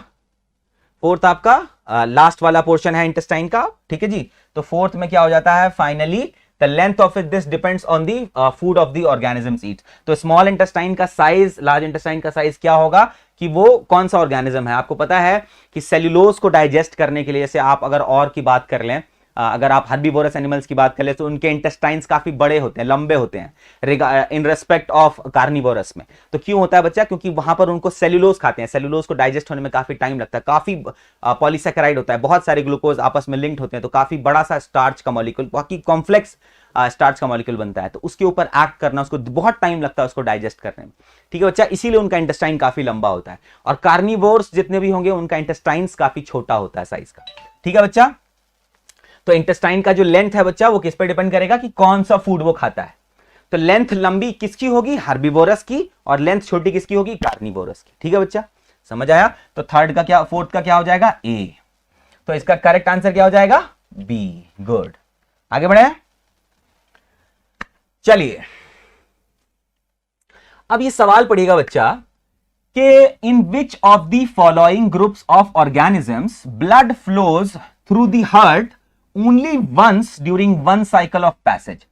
फोर्थ आपका लास्ट वाला पोर्शन है इंटेस्टाइन का, ठीक है जी। तो फोर्थ में क्या हो जाता है? Finally the length of it this depends on the food of the organisms eat. तो स्मॉल इंटेस्टाइन का साइज, लार्ज इंटेस्टाइन का साइज क्या होगा कि वो कौन सा ऑर्गेनिज्म है? आपको पता है कि सेल्यूलोज को डाइजेस्ट करने के लिए, जैसे आप अगर और की बात कर लें, अगर आप हर्बीवोरस एनिमल्स की बात कर ले, तो उनके इंटेस्टाइन्स काफी बड़े होते हैं, लंबे होते हैं इन रेस्पेक्ट ऑफ कार्निवोरस में। तो क्यों होता है बच्चा? क्योंकि वहां पर उनको सेल्यूलोज खाते हैं, सेल्यूलोज को डाइजेस्ट होने में काफी टाइम लगता है, काफी पॉलीसेकेराइड होता है, बहुत सारे ग्लूकोज आपस में लिंक्ड होते हैं, तो काफी बड़ा सा स्टार्च का मॉलिक्यूल, बाकी कॉम्प्लेक्स स्टार्च का मॉलिक्यूल बनता है, तो उसके ऊपर एक्ट करना, उसको बहुत टाइम लगता है उसको डाइजेस्ट करने में, ठीक है बच्चा, इसीलिए उनका इंटेस्टाइन काफी लंबा होता है। और कार्निवोर्स जितने भी होंगे उनका इंटेस्टाइन्स काफी छोटा होता है साइज का, ठीक है बच्चा। तो इंटेस्टाइन का जो लेंथ है बच्चा वो किस पे डिपेंड करेगा कि कौन सा फूड वो खाता है। तो लेंथ लंबी किसकी होगी, हर्बीवोरस की, और लेंथ छोटी किसकी होगी, कार्निवोरस की, ठीक है बच्चा, समझ आया। तो थर्ड का क्या, फोर्थ का क्या हो जाएगा, ए। तो इसका करेक्ट आंसर क्या हो जाएगा, बी। गुड, आगे बढ़े। चलिए अब ये सवाल पड़ेगा बच्चा कि in which of the following groups of organisms blood flows through the heart only once during one cycle of passage.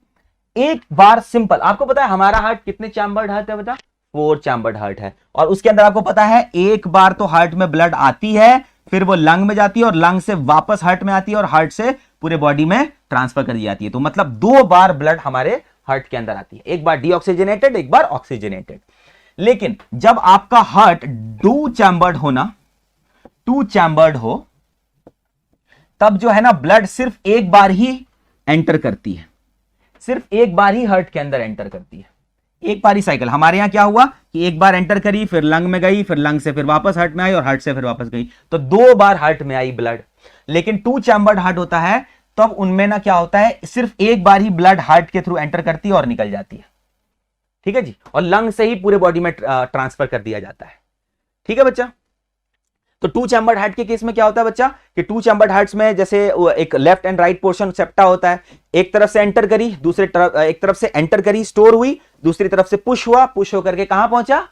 एक बार, सिंपल, आपको पता है हमारा हार्ट कितने चैम्बर्ड हार्ट है बेटा, 4 चैम्बर्ड हार्ट है, और उसके अंदर आपको पता है एक बार तो हार्ट में ब्लड आती है, फिर वो लंग में जाती है, और लंग से वापस हार्ट में आती है, और हार्ट से पूरे बॉडी में ट्रांसफर कर दी जाती है। तो मतलब 2 बार ब्लड हमारे हार्ट के अंदर आती है, एक बार डीऑक्सीजनेटेड, एक बार ऑक्सीजनेटेड। लेकिन जब आपका हार्ट 2 चैम्बर्ड हो तब जो है ना ब्लड सिर्फ एक बार ही एंटर करती है, सिर्फ एक बार ही हार्ट के अंदर एंटर करती है, एक बार ही साइकिल। हमारे यहां क्या हुआ कि एक बार एंटर करी, फिर लंग में गई, फिर लंग से फिर वापस हार्ट में आई, और हार्ट से फिर वापस गई, तो 2 बार हार्ट में आई ब्लड। लेकिन 2 चैम्बर्ड हार्ट होता है तब उनमें ना क्या होता है, सिर्फ एक बार ही ब्लड हार्ट के थ्रू एंटर करती है और निकल जाती है, ठीक है जी, और लंग से ही पूरे बॉडी में ट्रांसफर कर दिया जाता है, ठीक है बच्चा। तो 2 चैम्बर्ड हार्ट के केस में क्या होता है बच्चा कि 2 चैम्बर्ड हार्ट्स में जैसे एक left and right portion septa होता है, एक तरफ से एंटर करी, दूसरे तरफ, एक तरफ से एंटर करी, स्टोर हुई, दूसरी तरफ से पुश हुआ, पुश होकर के कहां पहुंचा,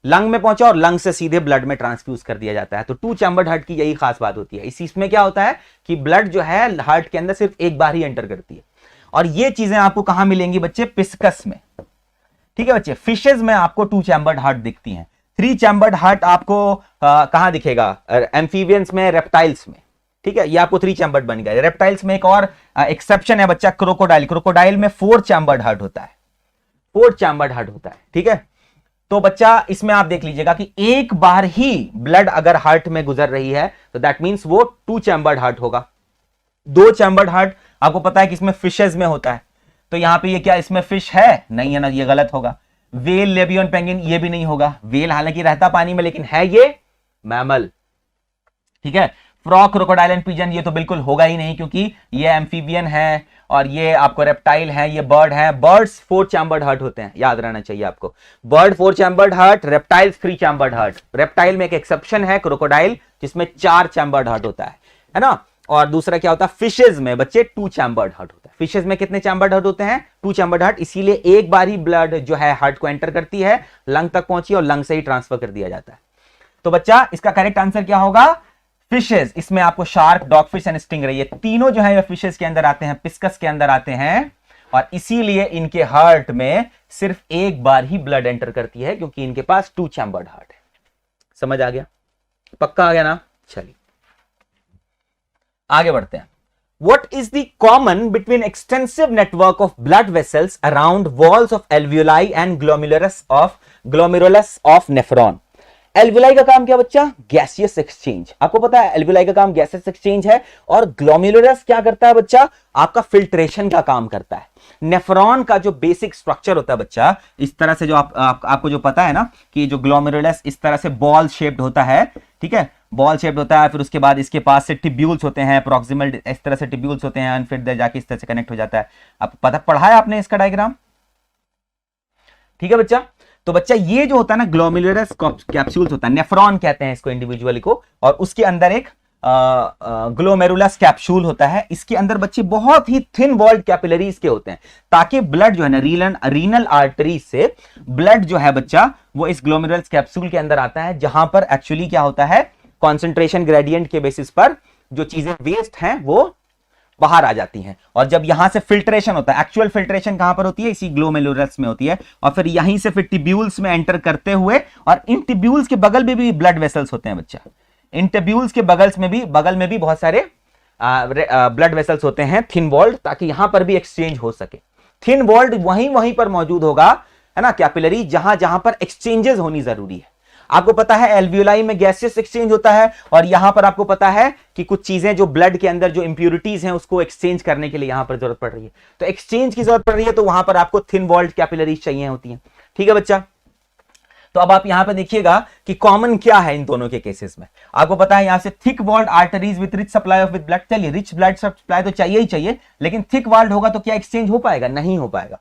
लंग में पहुंचा, और लंग से सीधे ब्लड में ट्रांसफ्यूज कर दिया जाता है। तो 2 चैम्बर्ड हार्ट की यही खास बात होती है। इसमें क्या होता है कि ब्लड जो है हार्ट के अंदर सिर्फ एक बार ही एंटर करती है, और ये चीजें आपको कहां मिलेंगी बच्चे, पिस्कस में, ठीक है बच्चे। फिशेज में आपको 2 चैम्बर्ड हार्ट दिखती हैं, 3 चैम्बर्ड हार्ट आपको कहां दिखेगा, एम्फीबियंस में, रेप्टाइल्स में, ठीक है, ये आपको 3 चैम्बर्ड बन गया। रेप्टाइल्स में एक और एक्सेप्शन है बच्चा, क्रोकोडाइल। क्रोकोडाइल में 4 चैम्बर्ड हार्ट होता है, 4 चैम्बर्ड हार्ट होता है, ठीक है। तो बच्चा इसमें आप देख लीजिएगा कि एक बार ही ब्लड अगर हार्ट में गुजर रही है तो दैट मींस वो 2 चैम्बर्ड हार्ट होगा। 2 चैम्बर्ड हार्ट आपको पता है कि इसमें फिशेज में होता है, तो यहां पे ये क्या इसमें फिश है, नहीं है ना, ये गलत होगा। वेल, लेबियन, पेंगिन, ये भी नहीं होगा। वेल हालांकि रहता पानी में लेकिन है ये मैमल, ठीक है। फ्रॉग, क्रोकोडाइल एंड पिजन ये तो बिल्कुल होगा ही नहीं, क्योंकि ये एम्फीबियन है और ये आपको रेप्टाइल है, ये बर्ड है। बर्ड्स 4 चैम्बर्ड हार्ट होते हैं, याद रहना चाहिए आपको। Bird 4 chambered heart, reptiles 3 chambered heart. Reptile में एक एक्सेप्शन है, क्रोकोडाइल, जिसमें 4 चैम्बर्ड हार्ट होता है ना। और दूसरा क्या होता है, फिशेज में बच्चे 2 चैम्बर्ड हार्ट होता है। फिशेज में कितने चैम्बर्ड हार्ट होते हैं, 2 चैम्बर्ड हार्ट, इसीलिए एक बार ही ब्लड जो है हार्ट को एंटर करती है, लंग तक पहुंची और लंग से ही ट्रांसफर कर दिया जाता है। तो बच्चा इसका करेक्ट आंसर क्या होगा, फिशेज। इसमें आपको शार्क, डॉगफिश एंड स्टिंगरे, ये तीनों जो है फिशेज के अंदर आते हैं, पिस्कस के अंदर आते हैं, और इसीलिए इनके हार्ट में सिर्फ एक बार ही ब्लड एंटर करती है, क्योंकि इनके पास 2 चैम्बर्ड हार्ट है। समझ आ गया, पक्का आ गया ना। चलिए आगे बढ़ते हैं। What is the common between extensive network of blood vessels around walls of alveoli and glomerulus of nephron? Alveoli का काम क्या बच्चा, गैसियस एक्सचेंज। आपको पता है एल्वुलाई का काम गैसियस एक्सचेंज है, और ग्लोमेरुलस क्या करता है बच्चा, आपका फिल्ट्रेशन का काम करता है। नेफ्रॉन का जो बेसिक स्ट्रक्चर होता है बच्चा, इस तरह से जो आपको जो पता है ना कि जो ग्लोमेरुलस इस तरह से बॉल शेप्ड होता है, ठीक है, बॉल शेप्ड होता है, फिर उसके बाद इसके पास से टिब्यूल्स होते हैं, प्रॉक्सिमल इस तरह से टिब्यूल्स होते हैं, फिर जाके इस तरह से कनेक्ट हो जाता है। आप पता पढ़ा है आपने इसका डायग्राम, ठीक है बच्चा। तो बच्चा ये जो होता है ना ग्लोमेरुलस कैप्सूल्स होता है, नेफ्रॉन कहते हैं इसको इंडिविजुअली को, और उसके अंदर एक ग्लोमेरुलस कैप्सूल होता है। इसके अंदर बच्चे बहुत ही थिन वॉल्ड कैपिलरीज के होते हैं, ताकि ब्लड जो है ना रीनल आर्टरी से ब्लड जो है बच्चा वो इस ग्लोमेरुलस कैप्सूल के अंदर आता है, जहां पर एक्चुअली क्या होता है, कॉन्सेंट्रेशन ग्रेडियंट के बेसिस पर जो चीजें वेस्ट हैं वो बाहर आ जाती हैं। और जब यहां से फिल्ट्रेशन होता है, एक्चुअल फिल्ट्रेशन कहां पर होती है, इसी ग्लोमेरुलस में होती है, और फिर यहीं से फिर टिब्यूल्स में एंटर करते हुए, और इन टिब्यूल्स के बगल में भी ब्लड वेसल्स होते हैं बच्चा। इन टिब्यूल्स के बगल में भी बहुत सारे ब्लड वेसल्स होते हैं थिन वॉल्ड, ताकि यहां पर भी एक्सचेंज हो सके। थिन वॉल्ड वहीं पर मौजूद होगा, है ना, कैपिलरी, जहां पर एक्सचेंजेस होनी जरूरी है। आपको पता है एल्वियोलाई में गैसियस एक्सचेंज होता है, और यहां पर आपको पता है कि कुछ चीजें जो ब्लड के अंदर जो इंप्यूरिटीज हैं उसको एक्सचेंज करने के लिए यहां पर जरूरत पड़ रही है। तो एक्सचेंज की जरूरत पड़ रही है, तो वहां पर आपको थिन वॉल्ड कैपिलरीज चाहिए होती हैं। ठीक है बच्चा, तो अब आप यहां पे देखिएगा कि कॉमन क्या है इन दोनों के केसेस में। आपको पता है यहां से thick walled arteries with rich supply of with blood, चलिए रिच ब्लड सप्लाई तो चाहिए ही चाहिए, लेकिन थिक वॉल्ड होगा तो क्या एक्सचेंज हो पाएगा? नहीं हो पाएगा।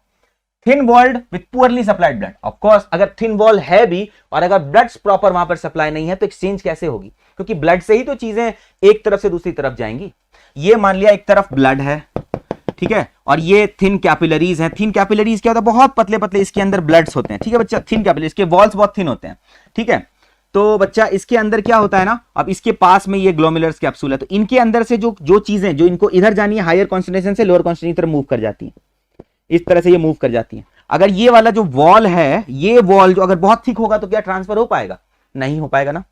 Thin walled with poorly supplied blood, of course अगर थिन वॉल है भी और अगर ब्लड प्रॉपर वहां पर सप्लाई नहीं है तो एक्सचेंज कैसे होगी? क्योंकि ब्लड से ही तो चीजें एक तरफ से दूसरी तरफ जाएंगी। ये मान लिया एक तरफ ब्लड है, ठीक है, और ये थिन कैपिलरीज हैं। थिन कैपिलरीज क्या होता है? बहुत पतले पतले इसके अंदर ब्लड्स होते हैं। ठीक है बच्चा, थिन कैपिलरीज के वॉल्स बहुत थिन होते हैं। ठीक है, तो बच्चा इसके अंदर क्या होता है ना, अब इसके पास में ये ग्लोमेरुलस कैप्सूल है, तो इनके अंदर से जो चीजें जो इनको इधर जानी है हायर कॉन्सेंट्रेशन से लोअर कॉन्सेंट्रेशन की तरफ मूव कर जाती है, इस तरह से ये मूव कर जाती है। अगर ये वाला जो वॉल है, ये वॉल जो अगर बहुत थिक होगा तो क्या ट्रांसफर हो पाएगा? नहीं हो पाएगा ना।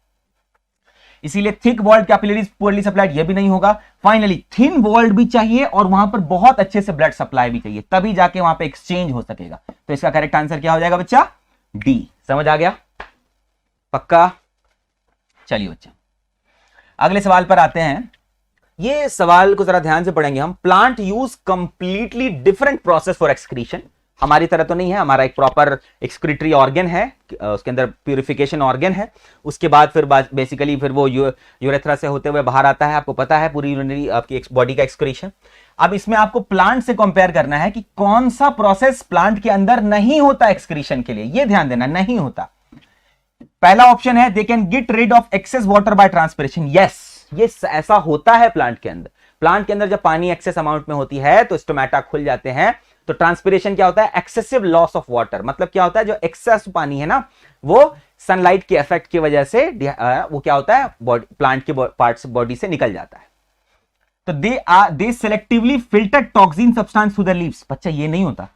इसीलिए thick walled capillaries poorly supplied, ये भी नहीं होगा। फाइनली थिन वॉल्ड भी चाहिए और वहां पर बहुत अच्छे से ब्लड सप्लाई भी चाहिए, तभी जाके वहां पे एक्सचेंज हो सकेगा। तो इसका करेक्ट आंसर क्या हो जाएगा बच्चा? डी। समझ आ गया? पक्का? चलिए बच्चा अगले सवाल पर आते हैं। ये सवाल को जरा ध्यान से पढ़ेंगे हम। Plant use completely different process for excretion. हमारी तरह तो नहीं है, हमारा एक प्रॉपर एक्सक्रीटरी ऑर्गन है, उसके अंदर प्यूरिफिकेशन ऑर्गन है, उसके बाद फिर बेसिकली फिर वो यूरेथ्रा से होते हुए बाहर आता है। आपको पता है पूरी यूरिनरी आपकी बॉडी का एक्सक्रीशन। अब इसमें आपको प्लांट से कंपेयर करना है कि कौन सा प्रोसेस प्लांट के अंदर नहीं होता एक्सक्रीशन के लिए। ये ध्यान देना, नहीं होता। पहला ऑप्शन है they can get rid of excess water by transpiration. Yes, ये ऐसा होता है प्लांट के अंदर। प्लांट के अंदर जब पानी एक्सेस अमाउंट में होती है तो स्टोमेटा खुल जाते हैं। तो ट्रांसपिरेशन क्या होता है? Excessive loss of water. मतलब क्या होता है? जो एक्सेस पानी है ना, वो सनलाइट के इफेक्ट की वजह से वो क्या होता है? प्लांट के पार्ट्स बॉडी से निकल जाता है। तो they selectively filter toxin substance through the leaves. बच्चा ये नहीं होता,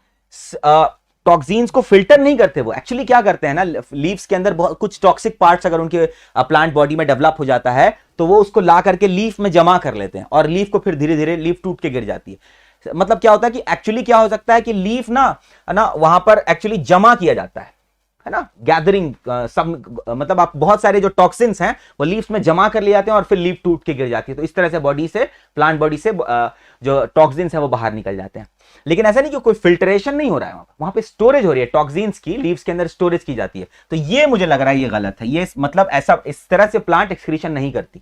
टॉक्सिन्स को फिल्टर नहीं करते। वो एक्चुअली क्या करते हैं ना, लीव्स के अंदर बहुत कुछ टॉक्सिक पार्ट्स अगर उनके प्लांट बॉडी में डेवलप हो जाता है तो वो उसको ला करके लीफ में जमा कर लेते हैं, और लीफ को फिर धीरे धीरे लीफ टूट के गिर जाती है। मतलब क्या होता है कि एक्चुअली क्या हो सकता है कि लीफ ना वहां पर एक्चुअली जमा किया जाता है ना, गैदरिंग सब, मतलब आप बहुत सारे जो टॉक्सिन्स हैं वो लीव्स में जमा कर लिए जाते हैं और फिर लीफ टूट के गिर जाती है। तो इस तरह से बॉडी से, प्लांट बॉडी से जो टॉक्सिन्स हैं वो बाहर निकल जाते हैं। लेकिन ऐसा नहीं कि कोई फिल्ट्रेशन नहीं हो रहा है, वहां पे स्टोरेज हो रही है टॉक्सिन्स की, लीव्स के अंदर स्टोरेज की जाती है। तो ये मुझे लग रहा है ये गलत है। ये मतलब ऐसा इस तरह से प्लांट एक्सक्रीशन नहीं करती।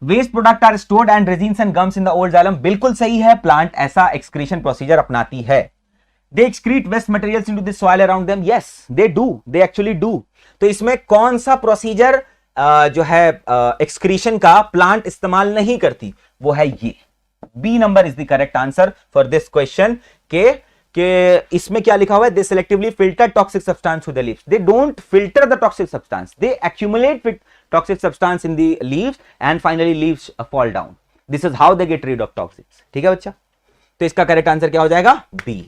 Waste product are stored and resins and gums in the old xylem. बिल्कुल सही है, प्लांट ऐसा एक्सक्रीशन प्रोसीजर अपनाती है। They excrete waste materials into the soil around them. Yes, they do. They actually do. तो इसमें कौन सा प्रोसीजर जो है एक्सक्रीशन का प्लांट इस्तेमाल नहीं करती? वो है ये। B number is the correct answer for this question. के इसमें क्या लिखा हुआ है? They selectively filter toxic substance through the leaves. They don't filter the toxic substance. They accumulate with toxic substance in the leaves and finally leaves fall down. This is how they get rid of toxics. ठीक है बच्चा? तो इसका correct answer क्या हो जाएगा? B.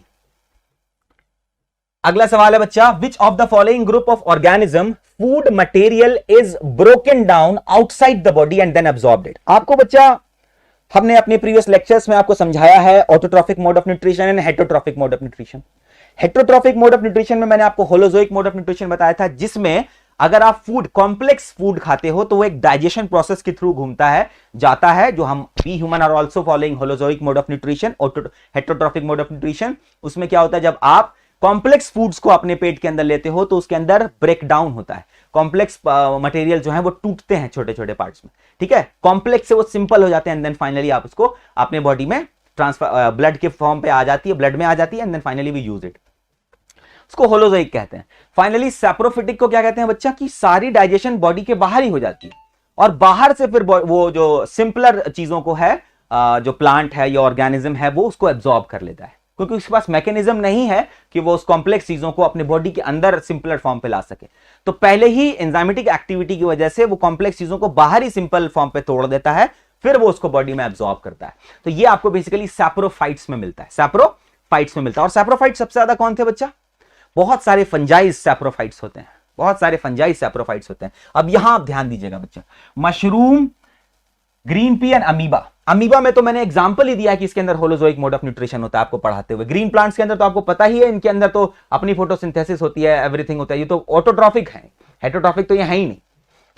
अगला सवाल है बच्चा, which of the following group of organism food material is broken down outside the body and then absorbed? आपको बच्चा हमने अपने प्रीवियस लेक्चर्स में आपको समझाया है autotrophic mode of nutrition and heterotrophic mode of nutrition. Heterotrophic mode of nutrition में मैंने आपको होलोजोइक मोड ऑफ न्यूट्रिशन बताया था, जिसमें अगर आप फूड कॉम्प्लेक्स फूड खाते हो तो वो एक डाइजेशन प्रोसेस के थ्रू घूमता है, जाता है, जो हम we human are also following holozoic mode of nutrition, heterotrophic mode of nutrition. उसमें क्या होता है, जब आप कॉम्प्लेक्स फूड्स को अपने पेट के अंदर लेते हो तो उसके अंदर ब्रेक डाउन होता है, कॉम्प्लेक्स मटेरियल जो है वो टूटते हैं छोटे छोटे पार्ट्स में। ठीक है, कॉम्प्लेक्स से वो सिंपल हो जाते हैं एंड देन फाइनली आप उसको अपने बॉडी में ट्रांसफर, ब्लड के फॉर्म पे आ जाती है, ब्लड में आ जाती है and then finally we use it. उसको होलोजोइक कहते हैं। फाइनली सैप्रोफिटिक को क्या कहते हैं बच्चा, की सारी डाइजेशन बॉडी के बाहर ही हो जाती है और बाहर से फिर वो जो सिंपलर चीजों को है, जो प्लांट है या ऑर्गेनिज्म है, वो उसको एब्जॉर्ब कर लेता है, क्योंकि उसके पास मैकेनिज्म नहीं है कि वो उस कॉम्प्लेक्स चीजों को अपने बॉडी के अंदर सिंपलर फॉर्म पे ला सके। तो पहले ही एंजाइमेटिक एक्टिविटी की वजह से वो कॉम्प्लेक्स चीजों को बाहर ही सिंपल फॉर्म पे तोड़ देता है, फिर वो उसको बॉडी में एब्जॉर्ब करता है। तो ये आपको बेसिकली सैप्रोफाइट्स में मिलता है, सैप्रोफाइट्स में मिलता है। और सैप्रोफाइट सबसे ज्यादा कौन थे बच्चा? बहुत सारे फंजाइज सैप्रोफाइट्स होते हैं, बहुत सारे फंजाइज सैप्रोफाइट्स होते हैं। अब यहां आप ध्यान दीजिएगा बच्चा, mushroom, green pea and amoeba. Amoeba में तो मैंने एग्जांपल ही दिया कि इसके अंदर होलोजोइक मोड ऑफ न्यूट्रिशन होता है आपको पढ़ाते हुए। ग्रीन प्लांट्स के अंदर तो आपको पता ही है, इनके अंदर तो अपनी फोटोसिंथेसिस होती है, एवरीथिंग होता है, ये तो ऑटोट्रॉफिक है, हेटेरोट्रॉफिक तो ये है ही नहीं,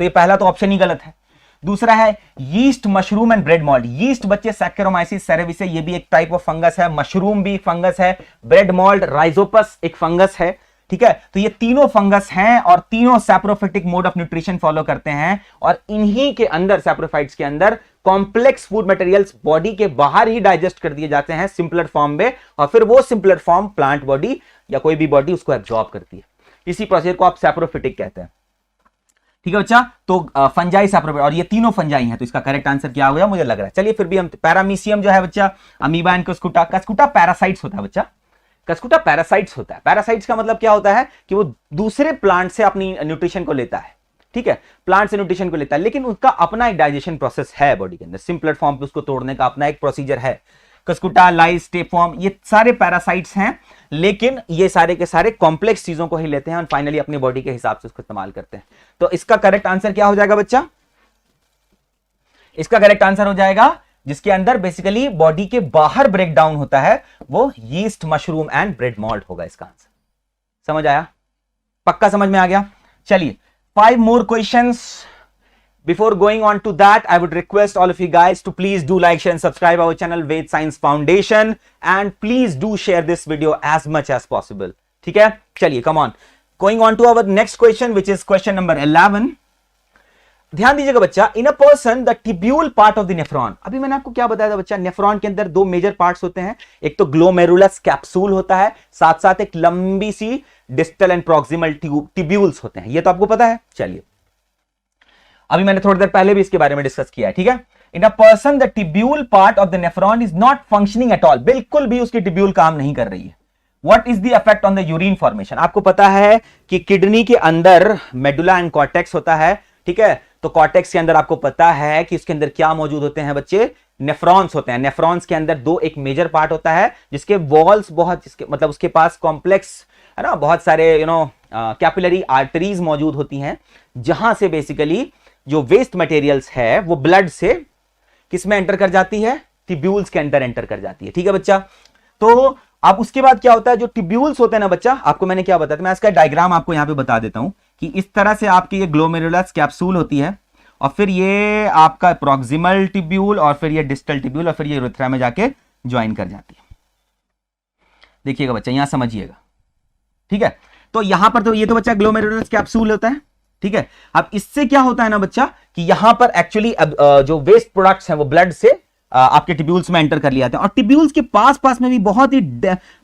तो ये पहला तो ऑप्शन ही गलत है। दूसरा है yeast, mushroom and bread malt. Yeast बच्चे सैक्रोमाइसिस सेरेविसे, ये भी एक टाइप ऑफ फंगस है, मशरूम भी फंगस है, ब्रेड मॉल्ट राइजोपस एक फंगस है, ठीक है। तो ये तीनों फंगस हैं और तीनों saprophytic mode of nutrition follow करते हैं, और इन्हीं के अंदर, सैप्रोफाइट्स के अंदर, कॉम्प्लेक्स फूड मटेरियल्स बॉडी के बाहर ही डाइजेस्ट कर दिए जाते हैं सिंपलर फॉर्म में, और फिर वो सिंपलर फॉर्म प्लांट बॉडी या कोई भी बॉडी उसको एब्जॉर्ब करती है। इसी प्रोसेस को आप सैप्रोफिटिक कहते हैं, ठीक है बच्चा। तो फंजाई, सैप्रोफाइट, और ये तीनों फंजाई हैं, तो इसका करेक्ट आंसर क्या हो गया मुझे लग रहा है। चलिए फिर भी हम पैरामीशियम जो है बच्चा, amoeba and Cuscuta, Cuscuta parasites होता है बच्चा, कस्कुटा पैरासाइट्स होता है। पैरासाइट्स का मतलब क्या होता है कि वो दूसरे प्लांट से अपनी न्यूट्रिशन को लेता है, ठीक है, प्लांट से न्यूट्रिशन को लेता है, लेकिन उसका अपना एक डाइजेशन प्रोसेस है बॉडी के अंदर, सिंपलर फॉर्म पे उसको तोड़ने का अपना एक प्रोसीजर है। कस्कुटा, लाइस, स्टेपवर्म, ये सारे पैरासाइट्स हैं, लेकिन ये सारे के सारे कॉम्प्लेक्स चीजों को ही लेते हैं और फाइनली अपनी बॉडी के हिसाब से उसको इस्तेमाल करते हैं। तो इसका करेक्ट आंसर क्या हो जाएगा बच्चा? इसका करेक्ट आंसर हो जाएगा जिसके अंदर बेसिकली बॉडी के बाहर ब्रेक डाउन होता है, वो yeast, mushroom and bread malt होगा इसका आंसर। समझ आया? पक्का समझ में आ गया? चलिए 5 more questions. Before going on to that, I would request all of you guys to please do like, share and subscribe our channel Ved Science Foundation, and please do share this video as much as possible. ठीक है? चलिए come on. Going on to our next question, which is question number 11. ध्यान दीजिएगा बच्चा, in a person the tubule part of the nephron. अभी मैंने आपको क्या बताया था बच्चा, नेफ्रॉन के अंदर 2 मेजर पार्ट्स होते हैं, एक तो ग्लोमेरुलस कैप्सूल होता है, साथ साथ एक लंबी सी डिस्टल एंड प्रॉक्सिमल टिब्यूल्स होते हैं, ये तो आपको पता है। चलिए अभी मैंने थोड़ी देर पहले भी इसके बारे में डिस्कस किया है, ठीक है। In a person the tubule part of the nephron is not functioning at all, बिल्कुल भी उसकी टिब्यूल काम नहीं कर रही है। What is the effect on the urine formation? आपको पता है कि किडनी के अंदर मेडुला एंड कॉर्टेक्स होता है, ठीक है। तो कॉर्टेक्स के अंदर आपको पता है कि उसके अंदर क्या मौजूद होते हैं बच्चे, नेफ्रॉन्स होते हैं। नेफ्रॉन्स के अंदर 2 एक मेजर पार्ट होता है जिसके वॉल्स बहुत, जिसके मतलब उसके पास कॉम्प्लेक्स है ना, बहुत सारे कैपिलरी आर्टरीज मौजूद होती हैं, जहां से बेसिकली जो वेस्ट मटेरियल्स है वो ब्लड से किस में एंटर कर जाती है, टिब्यूल्स के अंदर एंटर कर जाती है, ठीक है बच्चा। तो अब उसके बाद क्या होता है, जो टिब्यूल्स होते हैं ना बच्चा, आपको मैंने क्या बताया था, मैं इसका डायग्राम आपको यहां पे बता देता हूं कि इस तरह से आपकी ये ग्लोमेरुलस कैप्सूल होती है, और फिर ये आपका प्रॉक्सिमल टिब्यूल, और फिर ये डिस्टल टिब्यूल, और फिर ये यूरेथ्रा में जाके ज्वाइन कर जाती है। देखिएगा बच्चा, यहां समझिएगा, ठीक है। तो यहां पर तो ये तो बच्चा ग्लोमेरुलस कैप्सूल होता है, ठीक है। अब इससे क्या होता है ना बच्चा कि यहां पर एक्चुअली जो वेस्ट प्रोडक्ट्स हैं वो ब्लड से आपके टिब्यूल्स में एंटर कर लिए जाते हैं, और टिब्यूल्स के पास पास में भी बहुत ही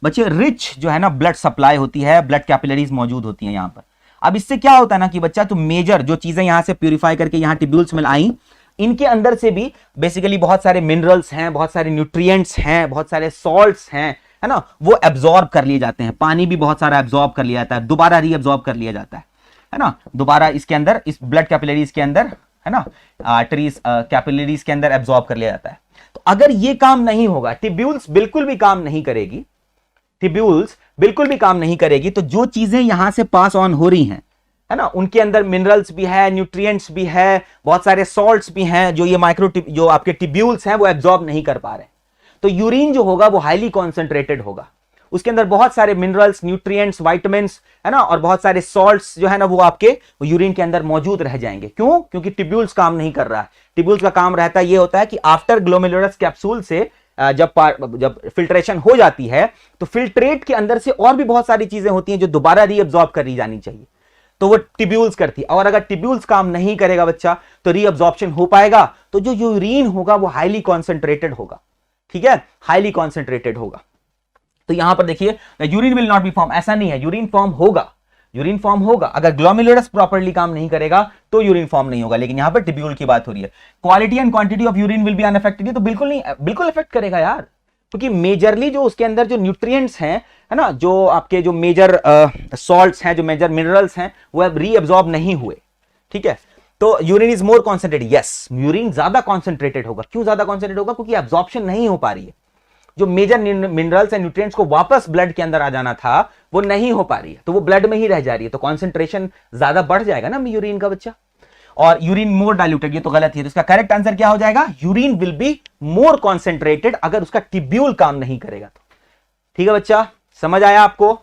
बच्चे रिच जो है ना ब्लड सप्लाई होती है, ब्लड कैपिलरीज मौजूद होती हैं यहां पर। अब इससे क्या होता है ना कि बच्चा, तो मेजर जो चीजें यहां से प्यूरिफाई करके यहां टिब्यूल्स में आई, इनके अंदर से भी बेसिकली बहुत सारे मिनरल्स हैं, बहुत सारे न्यूट्रिएंट्स हैं, बहुत सारे सॉल्ट्स हैं, है ना, वो एब्जॉर्ब कर लिए जाते हैं। पानी भी बहुत सारा एब्जॉर्ब कर लिया जाता है, दोबारा रीअब्जॉर्ब कर लिया जाता है ना, दोबारा इसके अंदर, इस ब्लड कैपिलरीज के अंदर, है ना, आर्टरीज कैपिलरीज के अंदर एब्जॉर्ब कर लिया जाता है। तो अगर ये काम नहीं होगा, टिब्यूल्स बिल्कुल भी काम नहीं करेगी, टिब्यूल्स बिल्कुल भी काम नहीं करेगी, तो जो चीजें यहां से पास ऑन हो रही हैं, है ना, उनके अंदर मिनरल्स भी है, न्यूट्रिएंट्स भी है, बहुत सारे सॉल्ट्स भी हैं, जो ये जो आपके टिब्यूल्स हैं वो एब्जॉर्ब नहीं कर पा रहे। तो यूरिन जो होगा वो हाईली कॉन्सेंट्रेटेड होगा, उसके अंदर बहुत सारे मिनरल्स, न्यूट्रिएंट्स, विटामिन्स, है ना, और बहुत सारे सॉल्ट्स जो है ना वो आपके यूरिन के अंदर मौजूद रह जाएंगे। क्यों? क्योंकि टिब्यूल्स काम नहीं कर रहा है। टिब्यूल्स का काम रहता है, ये होता है कि आफ्टर ग्लोमेरुलस कैप्सूल से जब फिल्ट्रेशन हो जाती है, तो फिल्ट्रेट के अंदर से और भी बहुत सारी चीजें होती हैं जो दोबारा रीअब्जॉर्ब करी जानी चाहिए, तो वो टिब्यूल्स करती है। और अगर टिब्यूल्स काम नहीं करेगा बच्चा, तो रीअब्जॉर्प्शन हो पाएगा, तो जो यूरिन होगा वो हाईली कॉन्सेंट्रेटेड होगा, ठीक है, हाईली कॉन्सेंट्रेटेड होगा। तो यहां पर देखिए, urine will not be form, ऐसा नहीं है, यूरिन फॉर्म होगा, यूरिन फॉर्म होगा। अगर ग्लोमेरुलस प्रॉपर्ली काम नहीं करेगा तो यूरिन फॉर्म नहीं होगा, लेकिन यहां पर टिब्यूल की बात हो रही है। Quality and quantity of urine will be unaffected, तो बिल्कुल नहीं, बिल्कुल अफेक्ट करेगा यार, क्योंकि मेजरली जो उसके अंदर जो न्यूट्रिएंट्स हैं, है ना, जो आपके जो मेजर सॉल्ट्स हैं, जो मेजर मिनरल्स हैं, वो अब रीअब्सॉर्ब नहीं हुए, ठीक है। तो urine is more concentrated, yes, urine ज्यादा कॉन्सेंट्रेटेड होगा। क्यों ज्यादा कॉन्सेंट्रेटेड होगा? क्योंकि एब्जॉर्प्शन नहीं हो पा रही है, जो मेजर मिनरल्स एंड न्यूट्रिएंट्स को वापस ब्लड के अंदर आ जाना था वो नहीं हो पा रही है, तो वो ब्लड में ही रह जा रही है, तो कॉन्सेंट्रेशन ज्यादा बढ़ जाएगा ना यूरिन का बच्चा। और यूरिन मोर डाइल्यूटेड, ये तो गलत है, तो इसका करेक्ट आंसर क्या हो जाएगा, urine will be more concentrated अगर उसका टिब्यूल काम नहीं करेगा तो। ठीक है बच्चा, समझ आया आपको?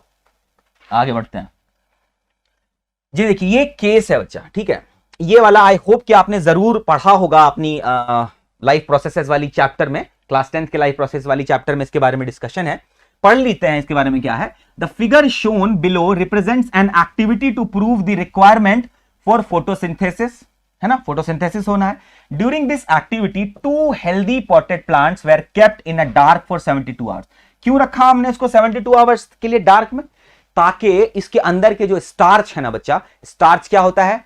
आगे बढ़ते हैं। जी देखिए ये केस है बच्चा, ठीक है, ये वाला आई होप कि आपने जरूर पढ़ा होगा अपनी लाइफ प्रोसेसेस वाली चैप्टर में, क्लास 10th के लाइफ प्रोसेस वाली चैप्टर में इसके बारे में डिस्कशन है। पढ़ लेते हैं इसके बारे में क्या है। The figure shown below represents an activity to prove the requirement for photosynthesis, है ना, फोटोसिंथेसिस होना है। During this activity 2 healthy potted plants were kept in a dark for 72 hours. क्यों रखा हमने इसको 72 आवर्स के लिए डार्क में? ताकि इसके अंदर के जो स्टार्च है ना बच्चा, स्टार्च क्या होता है,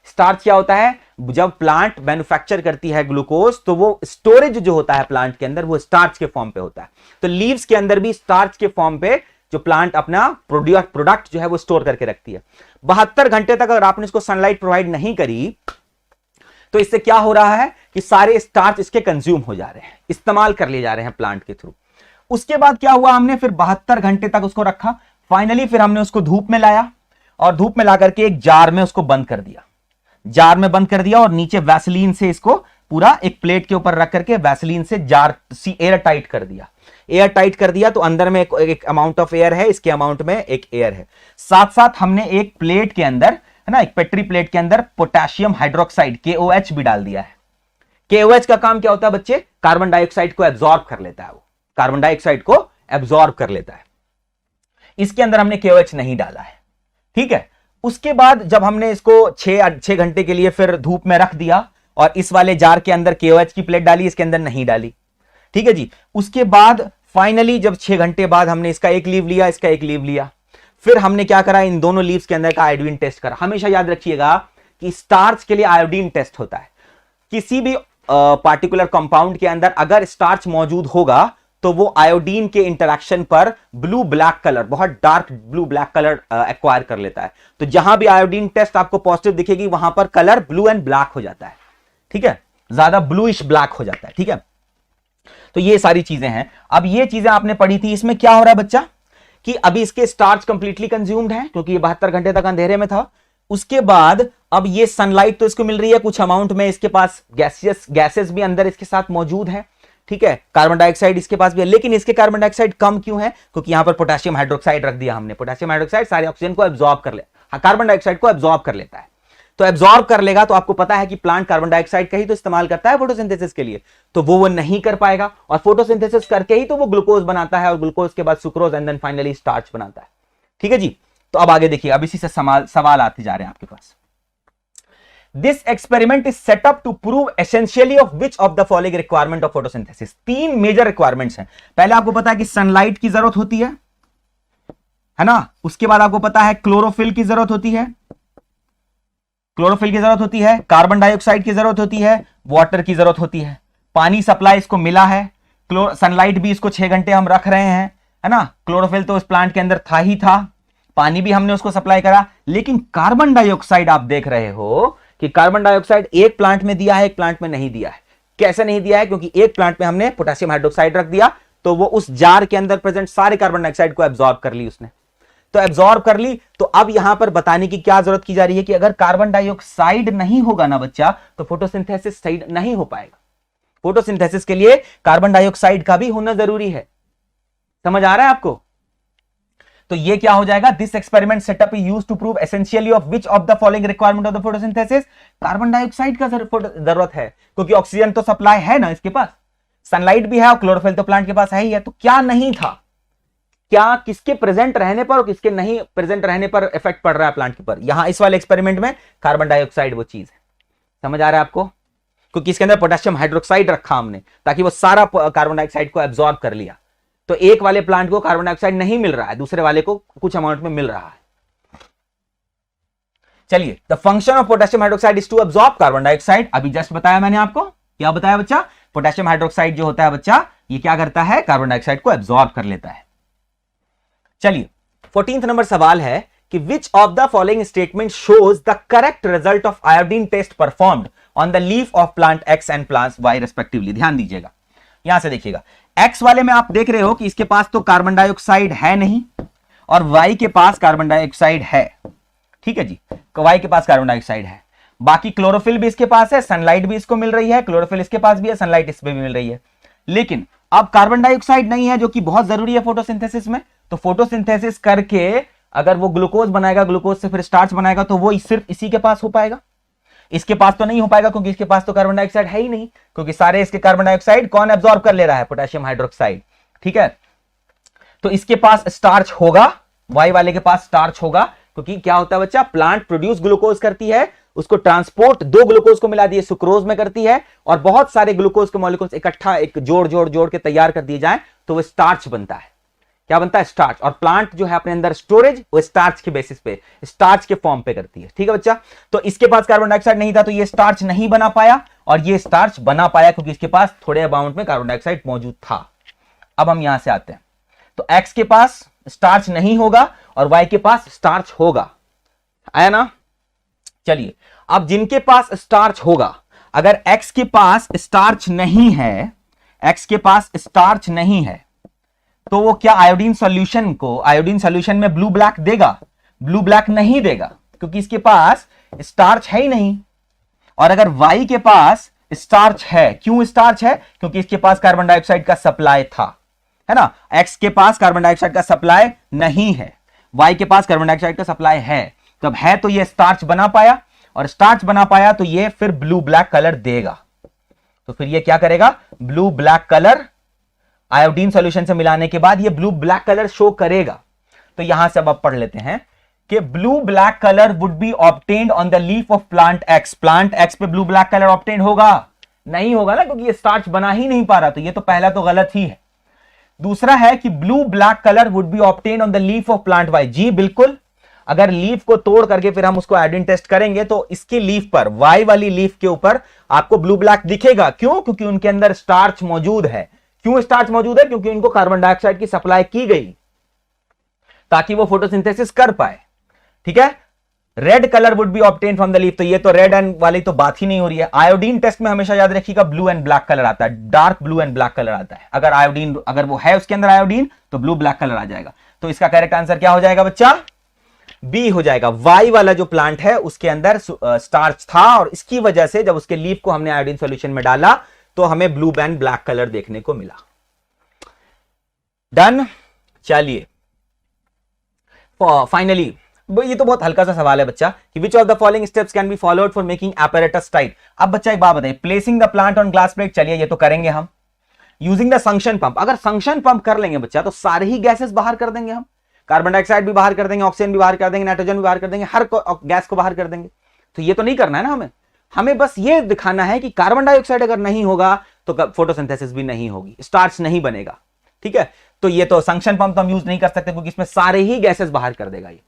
स्टार्च क्या होता है, जब प्लांट मैन्युफैक्चर करती है ग्लूकोज तो वो स्टोरेज जो होता है प्लांट के अंदर वो स्टार्च के फॉर्म पे होता है। तो लीव्स के अंदर भी स्टार्च के फॉर्म पे जो प्लांट अपना प्रोडक्ट जो है वो स्टोर करके रखती है। 72 घंटे तक अगर आपने इसको सनलाइट प्रोवाइड नहीं करी तो इससे क्या हो रहा है कि सारे स्टार्च इसके कंज्यूम हो जा रहे हैं, इस्तेमाल कर लिए जा रहे हैं प्लांट के थ्रू। उसके बाद क्या हुआ, हमने फिर 72 घंटे तक उसको रखा। फाइनली फिर हमने उसको धूप में लाया और धूप में ला करके एक जार में उसको बंद कर दिया, जार में बंद कर दिया और नीचे वैसलीन से इसको पूरा एक प्लेट के ऊपर रख करके वैसलीन से जार एयर टाइट कर दिया। एयर टाइट कर दिया तो अंदर में एक अमाउंट ऑफ एयर है, इसके अमाउंट में एक एयर है। साथ साथ हमने एक प्लेट के अंदर, है ना, एक पेट्री प्लेट के अंदर पोटेशियम हाइड्रोक्साइड KOH भी डाल दिया है। KOH का काम क्या होता है बच्चे, कार्बन डाइऑक्साइड को एब्जॉर्ब कर लेता है, वो कार्बन डाइऑक्साइड को एब्जॉर्ब कर लेता है। इसके अंदर हमने KOH नहीं डाला है, ठीक है। उसके बाद जब हमने इसको 6 घंटे के लिए फिर धूप में रख दिया और इस वाले जार के अंदर KOH की प्लेट डाली, इसके अंदर नहीं डाली, ठीक है जी। उसके बाद फाइनली जब 6 घंटे बाद हमने इसका एक लीव लिया, इसका एक लीव लिया, फिर हमने क्या करा, इन दोनों लीव्स के अंदर का आयोडीन टेस्ट करा। हमेशा याद रखिएगा कि स्टार्च के लिए आयोडीन टेस्ट होता है। किसी भी पार्टिकुलर कंपाउंड के अंदर अगर स्टार्च मौजूद होगा तो वो आयोडीन के इंटरेक्शन पर ब्लू ब्लैक कलर, बहुत dark blue black colour acquire कर लेता है। तो जहां भी आयोडीन टेस्ट आपको पॉजिटिव दिखेगी वहां पर कलर ब्लू एंड ब्लैक हो जाता है, ठीक है, ज्यादा ब्लूइश ब्लैक हो जाता है, ठीक है। तो ये सारी चीजें हैं। अब ये चीजें आपने पढ़ी थी, इसमें क्या हो रहा है बच्चा कि अभी इसके स्टार्च कंप्लीटली कंज्यूम्ड है क्योंकि ये 72 घंटे तक अंधेरे में था। उसके बाद अब ये सनलाइट तो इसको मिल रही है कुछ अमाउंट में, इसके पास गैसेस भी अंदर इसके साथ मौजूद है, ठीक है, कार्बन डाइऑक्साइड इसके पास भी है। लेकिन इसके कार्बन डाइऑक्साइड कम क्यों है, क्योंकि यहां पर पोटेशियम हाइड्रोक्साइड रख दिया हमने। पोटेशियम हाइड्रोक्साइड सारे ऑक्सीजन को एब्जॉर्ब कर ले, कार्बन डाइऑक्साइड को एब्जॉर्ब कर लेता है। तो एब्जॉर्ब कर लेगा तो आपको पता है कि प्लांट कार्बन डाइऑक्साइड का ही तो इस्तेमाल करता है फोटोसिंथेसिस के लिए, तो वो नहीं कर पाएगा और फोटोसिंथेसिस करके ही तो वो ग्लूकोज बनाता है और ग्लूकोज के बाद sucrose and then finally starch बनाता है, ठीक है जी। तो अब आगे देखिए, अब इसी से सवाल आते जा रहे हैं आपके पास। This experiment is set up to prove essentially of which of the following requirement of photosynthesis। 3 major requirements हैं। पहले आपको पता है कि सनलाइट की जरूरत होती है ना। उसके बाद आपको पता है क्लोरोफिल की जरूरत होती है, क्लोरोफिल की जरूरत होती है, कार्बन डाइऑक्साइड की जरूरत होती है, वाटर की जरूरत होती है। पानी सप्लाई इसको मिला है, सनलाइट भी इसको 6 घंटे हम रख रहे हैं, है ना। क्लोरोफिल तो उस प्लांट के अंदर था ही था, पानी भी हमने उसको सप्लाई करा। लेकिन कार्बन डाइऑक्साइड आप देख रहे हो कि कार्बन डाइऑक्साइड एक प्लांट में दिया है, एक प्लांट में नहीं दिया है। कैसे नहीं दिया है, क्योंकि एक प्लांट में हमने पोटेशियम हाइड्रोक्साइड रख दिया तो वो उस जार के अंदर प्रेजेंट सारे कार्बन डाइऑक्साइड को एब्जॉर्ब कर ली उसने। तो एब्जॉर्ब कर ली, तो अब यहां पर बताने की क्या जरूरत की जा रही है कि अगर कार्बन डाइऑक्साइड नहीं होगा ना बच्चा तो फोटोसिंथेसिस सही नहीं हो पाएगा। फोटोसिंथेसिस के लिए कार्बन डाइऑक्साइड का भी होना जरूरी है, समझ आ रहा है आपको। तो ये क्या हो जाएगा, this experiment setup is used to prove essentially of which of the following requirement of the photosynthesis. Carbon dioxide का जरूरत है क्योंकि ऑक्सीजन तो सप्लाई है ना इसके पास, सनलाइट भी है और क्लोरोफिल तो प्लांट के पास है ही है। तो क्या नहीं था, क्या किसके प्रेजेंट रहने पर और किसके नहीं प्रेजेंट रहने पर इफेक्ट पड़ रहा है प्लांट के ऊपर। यहां इस वाले एक्सपेरिमेंट में कार्बन डाइऑक्साइड वो चीज है, समझ आ रहा है आपको, क्योंकि इसके अंदर पोटेशियम हाइड्रोक्साइड रखा हमने ताकि वो सारा कार्बन डाइऑक्साइड को एब्जॉर्ब कर लिया। तो एक वाले प्लांट को कार्बन डाइऑक्साइड नहीं मिल रहा है, दूसरे वाले को कुछ अमाउंट में मिल रहा है। चलिए, the function of potassium hydroxide is to absorb carbon dioxide. अभी जस्ट बताया मैंने आपको, क्या बताया बच्चा, पोटेशियम हाइड्रोक्साइड जो होता है बच्चा ये क्या करता है, कार्बन डाइऑक्साइड को एब्जॉर्ब कर लेता है। चलिए 14th नंबर सवाल है कि which of the following statement shows the correct result of iodine test performed on the leaf of plant X and plant Y respectively. ध्यान दीजिएगा, यहां से देखिएगा, एक्स वाले में आप देख रहे हो कि इसके पास तो कार्बन डाइऑक्साइड है नहीं और वाई के पास कार्बन डाइऑक्साइड है, ठीक है जी, वाई के पास कार्बन डाइऑक्साइड है। बाकी क्लोरोफिल भी इसके पास है, सनलाइट भी इसको मिल रही है, क्लोरोफिल इसके पास भी है, सनलाइट इसमें भी मिल रही है। लेकिन अब कार्बन डाइऑक्साइड नहीं है जो कि बहुत जरूरी है फोटोसिंथेसिस में। तो फोटोसिंथेसिस करके अगर वो ग्लूकोज बनाएगा, ग्लूकोज से फिर स्टार्च बनाएगा, तो वो सिर्फ इसी के पास हो पाएगा, इसके पास तो नहीं हो पाएगा, क्योंकि इसके पास तो कार्बन डाइऑक्साइड है ही नहीं, क्योंकि सारे इसके कार्बन डाइऑक्साइड कौन एब्जॉर्ब कर ले रहा है? Potassium hydroxide. ठीक है, तो इसके पास स्टार्च होगा, वाई वाले के पास स्टार्च होगा, क्योंकि क्या होता है बच्चा, प्लांट प्रोड्यूस ग्लूकोज करती है, उसको ट्रांसपोर्ट दो ग्लूकोज को मिला दिए सुक्रोज में करती है, और बहुत सारे ग्लूकोज के मॉलिक्यूल्स इकट्ठा एक जोड़ के तैयार कर दिए जाए तो वो स्टार्च बनता है। क्या बनता है? स्टार्च। और प्लांट जो है अपने अंदर स्टोरेज वो स्टार्च के बेसिस पे, स्टार्च के फॉर्म पे करती है। ठीक है बच्चा, तो इसके पास कार्बन डाइऑक्साइड नहीं था तो ये स्टार्च नहीं बना पाया, और ये स्टार्च बना पाया क्योंकि इसके पास थोड़े अमाउंट में कार्बन डाइऑक्साइड मौजूद था। अब हम यहां से आते हैं, तो एक्स के पास स्टार्च नहीं होगा और वाई के पास स्टार्च होगा। आया ना? चलिए, अब जिनके पास स्टार्च होगा, अगर एक्स के पास स्टार्च नहीं है, एक्स के पास स्टार्च नहीं है, तो वो क्या आयोडीन सॉल्यूशन में ब्लू ब्लैक देगा? ब्लू ब्लैक नहीं देगा, क्योंकि इसके पास स्टार्च है ही नहीं। और अगर वाई के पास स्टार्च है, क्यों स्टार्च है? क्योंकि इसके पास कार्बन डाइऑक्साइड का सप्लाई था, है ना। एक्स के पास कार्बन डाइऑक्साइड का सप्लाई नहीं है, वाई के पास कार्बन डाइऑक्साइड का सप्लाई है, तब है तो ये स्टार्च बना पाया, और स्टार्च बना पाया तो ये फिर ब्लू ब्लैक कलर देगा। तो फिर ये क्या करेगा? Blue black colour iodine solution से मिलाने के बाद ये ब्लू ब्लैक कलर शो करेगा। तो यहां से अब पढ़ लेते हैं कि blue black colour would be obtained on the leaf of plant x. Plant x पे ब्लू ब्लैक कलर ऑब्टेन्ड होगा? नहीं होगा ना, क्योंकि ये स्टार्च बना ही नहीं पा रहा, तो ये तो पहला तो गलत ही है। दूसरा है कि blue black colour would be obtained on the leaf of plant Y. जी बिल्कुल, अगर लीफ को तोड़ करके फिर हम उसको आयोडीन टेस्ट करेंगे तो इसकी लीफ पर, वाई वाली लीफ के ऊपर आपको ब्लू ब्लैक दिखेगा। क्यों? क्योंकि उनके अंदर स्टार्च मौजूद है। क्यों स्टार्च मौजूद है? क्योंकि उनको कार्बन डाइऑक्साइड की सप्लाई की गई ताकि वो फोटोसिंथेसिस कर पाए। ठीक है, red colour would B obtain from the leaf, तो ये तो रेड एंड वाली तो बात ही नहीं हो रही है। आयोडीन टेस्ट में हमेशा याद रखिएगा ब्लू एंड ब्लैक कलर आता है, dark blue and black colour आता है। अगर आयोडीन, अगर वो है उसके अंदर आयोडीन, तो ब्लू ब्लैक कलर आ जाएगा। तो इसका करेक्ट आंसर क्या हो जाएगा बच्चा? बी हो जाएगा। वाई वाला जो प्लांट है उसके अंदर स्टार्च था, और इसकी वजह से जब उसके लीफ को हमने आयोडीन सॉल्यूशन में डाला तो हमें ब्लू एंड ब्लैक कलर देखने को मिला। डन। चलिए, फाइनली ये तो बहुत हल्का सा सवाल है बच्चा कि which of the following steps can be followed for making apparatus tight. अब बच्चा एक बात बताइए, placing the plant on glass plate, चलिए ये तो करेंगे हम। यूजिंग द संक्शन पंप, अगर संक्शन पंप कर लेंगे बच्चा तो सारे ही गैसेस बाहर कर देंगे हम, कार्बन डाइऑक्साइड भी बाहर कर देंगे, ऑक्सीजन भी बाहर कर देंगे, नाइट्रोजन भी बाहर कर देंगे, हर गैस को बाहर कर देंगे। तो ये तो नहीं करना है ना हमें बस ये दिखाना है कि कार्बन डाइऑक्साइड अगर नहीं होगा तो फोटोसिंथेसिस भी नहीं होगी, स्टार्च नहीं बनेगा। ठीक है, तो ये तो संक्शन पंप तो हम यूज नहीं कर सकते क्योंकि इसमें सारे ही गैसेस बाहर कर देगा ये।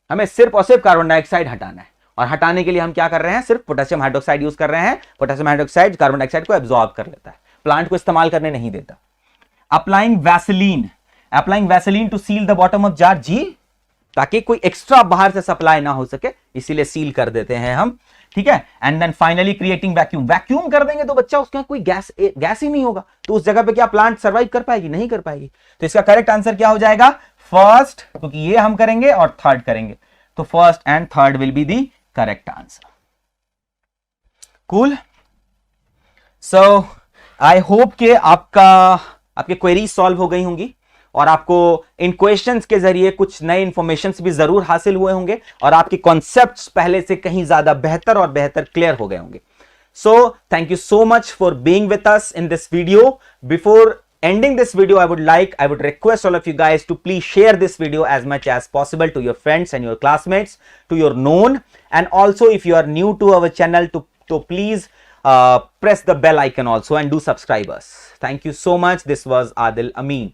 हमें सिर्फ और सिर्फ कार्बन डाइऑक्साइड हटाना है, और हटाने के लिए हम क्या कर रहे हैं? सिर्फ पोटेशियम हाइड्रोक्साइड यूज कर रहे हैं। पोटेशियम हाइड्रोक्साइड कार्बन डाइऑक्साइड को एब्जॉर्ब कर लेता है, प्लांट को इस्तेमाल करने नहीं देता। Applying vaseline to seal the bottom of jar, जी ताकि कोई एक्स्ट्रा बाहर से सप्लाई ना हो सके, इसीलिए सील कर देते हैं हम। ठीक है, and then finally creating vacuum कर देंगे तो बच्चा उसका कोई गैस ही नहीं होगा, तो उस जगह पे क्या प्लांट सर्वाइव कर पाएगी? नहीं कर पाएगी। तो इसका करेक्ट आंसर क्या हो जाएगा? फर्स्ट, क्योंकि ये हम करेंगे और थर्ड करेंगे, तो first and third will be the correct answer. Cool. So I hope कि आपके क्वेरीज सॉल्व हो गई होंगी, और आपको इन क्वेश्चंस के जरिए कुछ नए इंफॉर्मेशंस भी जरूर हासिल हुए होंगे, और आपके कॉन्सेप्ट्स पहले से कहीं ज्यादा बेहतर और बेहतर क्लियर हो गए होंगे। So thank you so much for being with us in this video. Before ending this video, I would request all of you guys to please share this video as much as possible to your friends and your classmates, to your known, and also if you are new to our channel, to please press the bell icon also and do subscribe us. Thank you so much. This was Adil Amin.